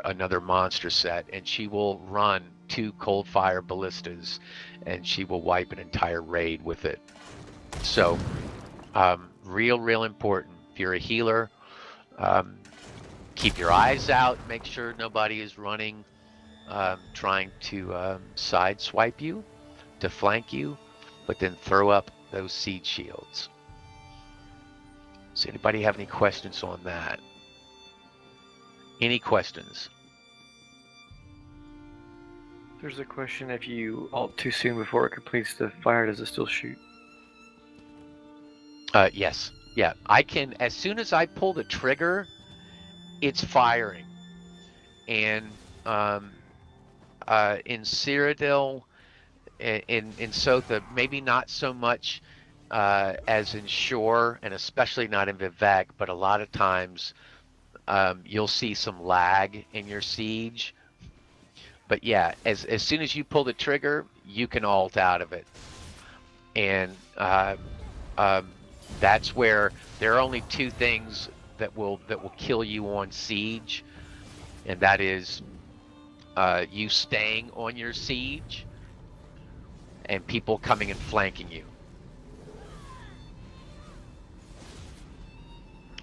another monster set, and she will run 2 cold fire ballistas, and she will wipe an entire raid with it. So real important. If you're a healer, keep your eyes out, make sure nobody is running trying to side swipe you, to flank you, but then throw up those seed shields. Does anybody have any questions on that? Any questions? There's a question: if you ult too soon before it completes the fire, does it still shoot? Yes. Yeah, I can, as soon as I pull the trigger, it's firing. And in Cyrodiil, in Sotha, maybe not so much as in Shore, and especially not in Vivec, but a lot of times you'll see some lag in your siege. But yeah, as soon as you pull the trigger, you can ult out of it, and that's where there are only two things that will kill you on siege, and that is you staying on your siege and people coming and flanking you.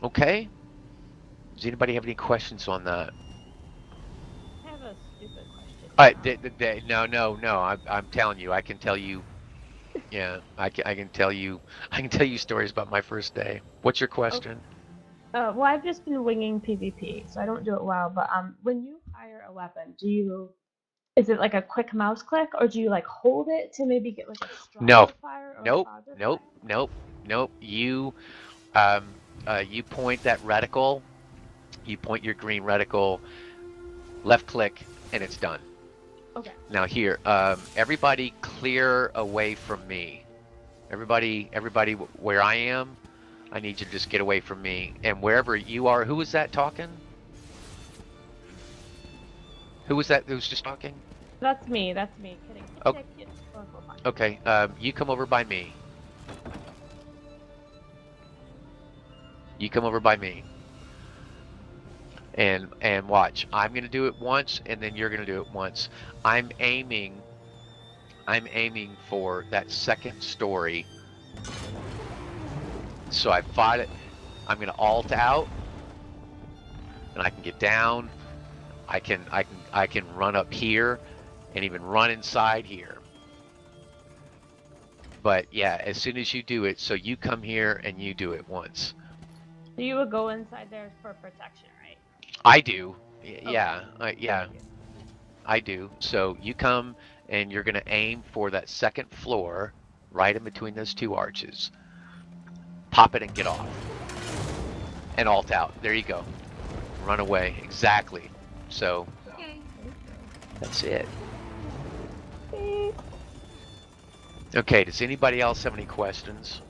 Okay. Does anybody have any questions on that? I have a stupid question. No. I'm telling you, I can tell you. Yeah, I can tell you. I can tell you stories about my first day. What's your question? Well, I've just been winging PvP, so I don't do it well. But when you hire a weapon, is it like a quick mouse click, or do you like hold it to maybe get like a No. stronger fire or Nope. farther Nope. fire? Nope. You point that reticle. You point your green reticle, left click, and it's done. Okay. Now here, everybody clear away from me. Everybody where I am, I need you to just get away from me. And wherever you are, who was that talking? Who was that who's just talking? That's me. Kidding. Oh. Kidding. Okay, you come over by me. You come over by me. And watch. I'm gonna do it once, and then you're gonna do it once. I'm aiming for that second story. So I fought it. I'm gonna alt out, and I can get down. I can run up here, and even run inside here. But yeah, as soon as you do it, so you come here and you do it once. So you would go inside there for protection, right? I do. Yeah. Okay. Yeah. I do. So you come and you're gonna aim for that second floor, right in between those two arches. Pop it and get off. And alt out. There you go. Run away. Exactly. So that's it. Okay, does anybody else have any questions?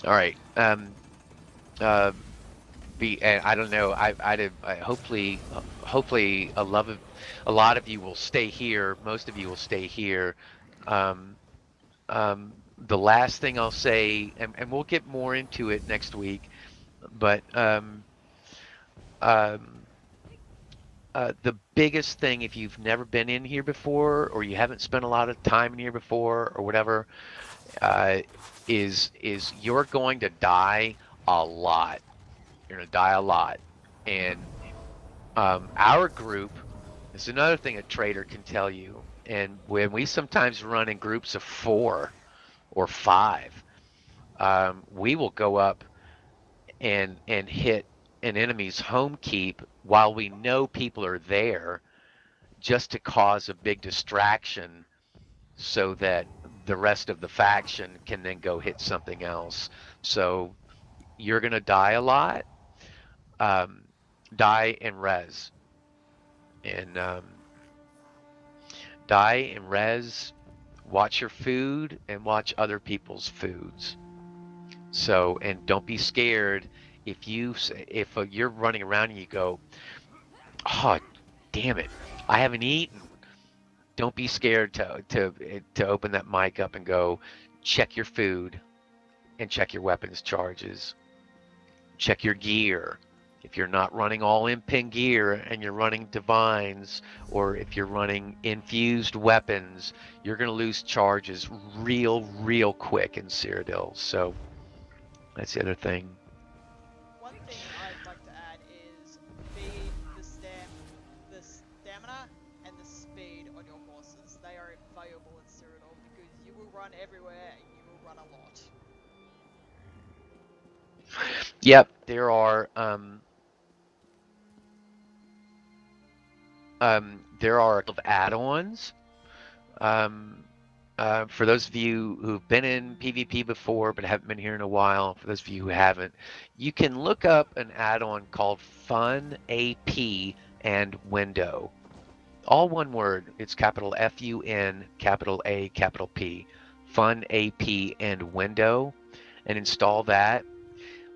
All right. I don't know. I hopefully a lot of you will stay here. Most of you will stay here. The last thing I'll say, and we'll get more into it next week, but the biggest thing, if you've never been in here before, or you haven't spent a lot of time in here before, or whatever, is you're going to die a lot. You're going to die a lot. And our group is another thing a trader can tell you. And when we sometimes run in groups of 4 or 5, we will go up and hit an enemy's home keep while we know people are there, just to cause a big distraction so that the rest of the faction can then go hit something else. So you're going to die a lot. Die and res. And die and res. Watch your food and watch other people's foods. So, and don't be scared if you're running around and you go, oh, damn it, I haven't eaten. Don't be scared to open that mic up and go, check your food and check your weapons charges. Check your gear. If you're not running all in-pin gear and you're running divines, or if you're running infused weapons, you're going to lose charges real quick in Cyrodiil. So that's the other thing. One thing I'd like to add is feed the stamina and the speed on your horses. They are invaluable in Cyrodiil because you will run everywhere and you will run a lot. Yep, there are a couple of add-ons. For those of you who've been in PvP before but haven't been here in a while, for those of you who haven't, you can look up an add-on called Fun AP and Window. All one word. It's capital F-U-N, capital A, capital P. Fun AP and Window, and install that.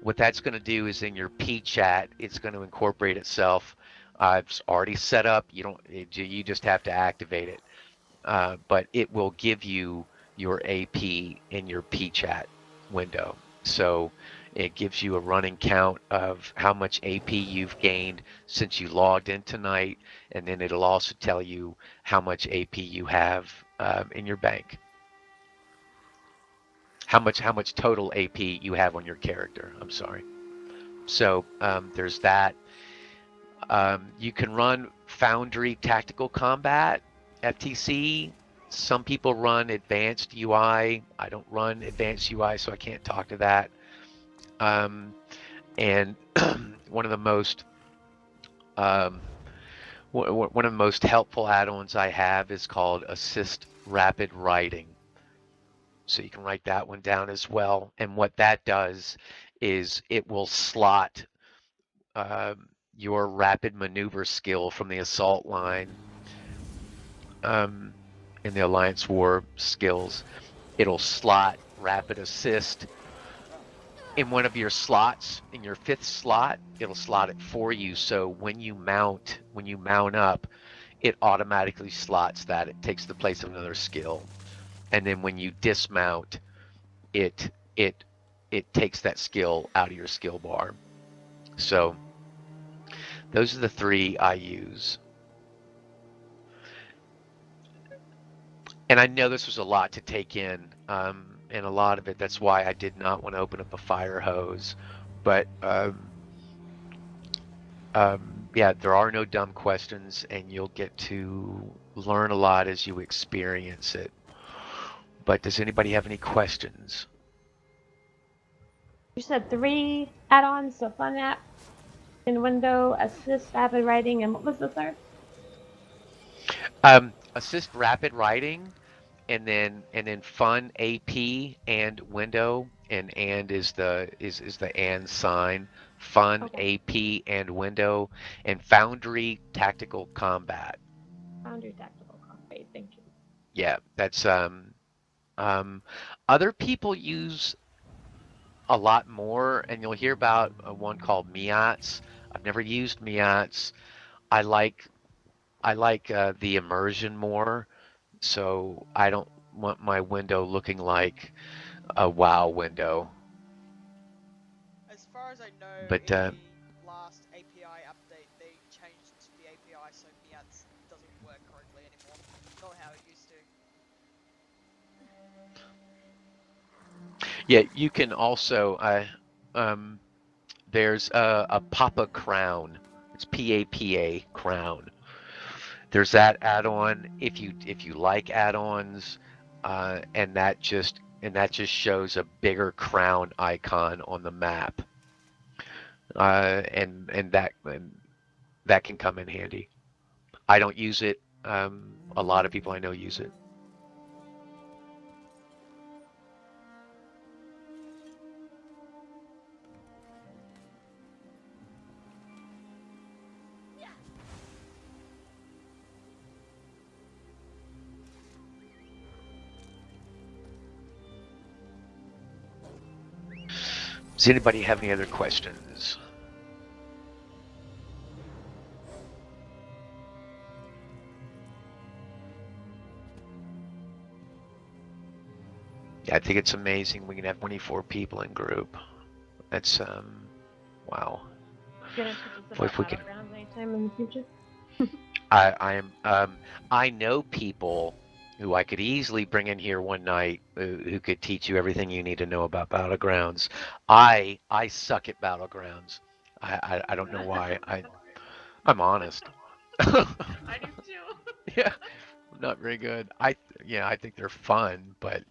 What that's going to do is in your P chat, it's going to incorporate itself. It's already set up. You just have to activate it. But it will give you your AP in your P chat window. So it gives you a running count of how much AP you've gained since you logged in tonight, and then it'll also tell you how much AP you have in your bank. How much total AP you have on your character. I'm sorry. So there's that. You can run Foundry Tactical Combat, FTC. Some people run Advanced UI. I don't run Advanced UI, so I can't talk to that. And one of the most helpful add-ons I have is called Assist Rapid Writing. So you can write that one down as well. And what that does is it will slot your rapid maneuver skill from the assault line in the Alliance War skills. It'll slot rapid assist in one of your slots, in your 5th slot. It'll slot it for you. So when you mount up, it automatically slots that. It takes the place of another skill. And then when you dismount, it takes that skill out of your skill bar. So those are the 3 I use. And I know this was a lot to take in, and a lot of it, that's why I did not want to open up a fire hose. But yeah, there are no dumb questions, and you'll get to learn a lot as you experience it. But does anybody have any questions? You said 3 add-ons, so Fun App, in Window, Assist Rapid Writing, and what was the third? Assist Rapid Writing, and then Fun AP and Window, and is the and sign. Fun AP and Window, and Foundry Tactical Combat. Foundry Tactical Combat. Thank you. Yeah, that's other people use a lot more, and you'll hear about one called Miats. I've never used Miats. I like the immersion more, so I don't want my window looking like a WoW window. As far as I know, But in the last API update, they changed the API so Miats doesn't work correctly anymore. Not how it used to. Yeah, you can also there's a Papa Crown. It's PAPA Crown. There's that add-on if you like add-ons, and that just shows a bigger crown icon on the map, and that can come in handy. I don't use it. A lot of people I know use it. Does anybody have any other questions? Yeah, I think it's amazing we can have 24 people in group. That's wow. Gonna teach us about Battlegrounds anytime in the future? I know people who I could easily bring in here one night who could teach you everything you need to know about Battlegrounds. I suck at Battlegrounds. I don't know why. I'm honest. I do too. Yeah, I'm not very good. I think they're fun, but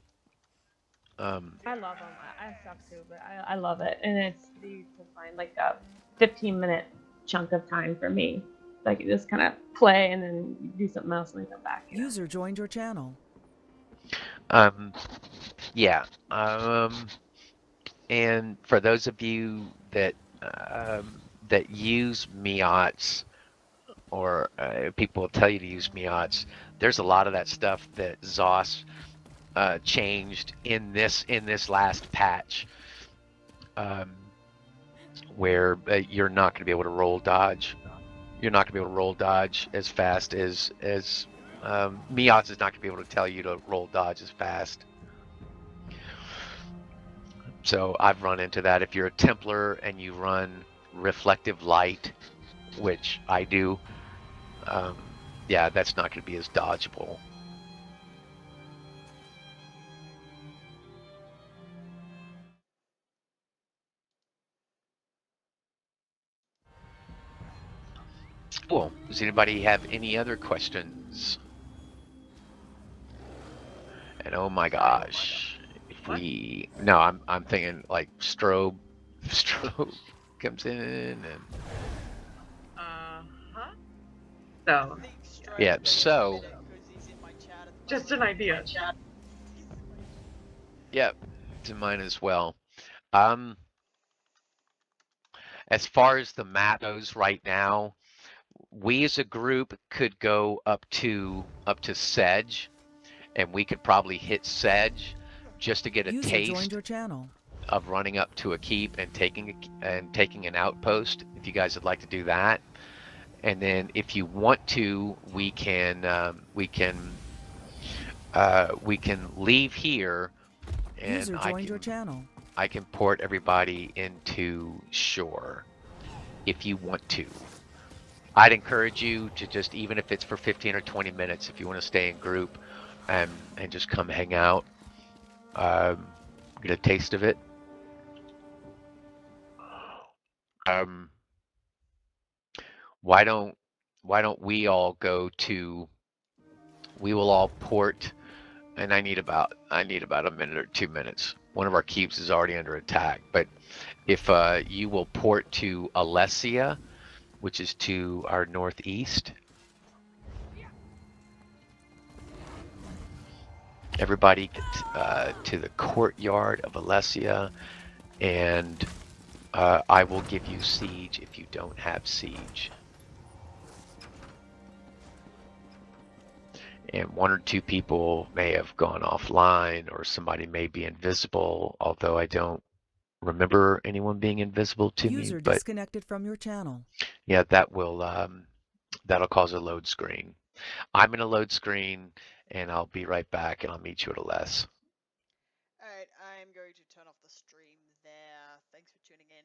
I love them. I suck too, but I love it, and it's easy to find like a 15-minute chunk of time for me. Like you just kind of play and then do something else and then come back. User joined your channel. Yeah. And for those of you that that use Miats, or people will tell you to use Miats, there's a lot of that stuff that ZOS changed in this last patch, where you're not going to be able to roll dodge. You're not going to be able to roll dodge as fast as Miats is not going to be able to tell you to roll dodge as fast. So I've run into that. If you're a Templar and you run reflective light, which I do, yeah, that's not going to be as dodgeable. Cool. Does anybody have any other questions? And oh my gosh, if we I'm thinking like strobe comes in and So yeah, so just an idea. yeah, to mine as well. As far as the map goes right now, we as a group could go up to Sedge, and we could probably hit Sedge just to get a User taste joined your channel. of running up to a keep and taking an outpost. If you guys would like to do that, and then if you want to, we can leave here, and User joined your channel. I can port everybody into shore if you want to. I'd encourage you to just, even if it's for 15 or 20 minutes, if you want to stay in group and just come hang out, get a taste of it. Why don't we all go to? We will all port, and I need about a minute or 2 minutes. One of our keeps is already under attack, but if you will port to Alessia, which is to our northeast. Everybody get to the courtyard of Alessia, and I will give you siege if you don't have siege. And 1 or 2 people may have gone offline, or somebody may be invisible, although I don't remember anyone being invisible to User me. But disconnected from your channel. yeah, that will that'll cause a load screen. I'm in a load screen, and I'll be right back, and I'll meet you at Aless. Alright, I'm going to turn off the stream there. Thanks for tuning in.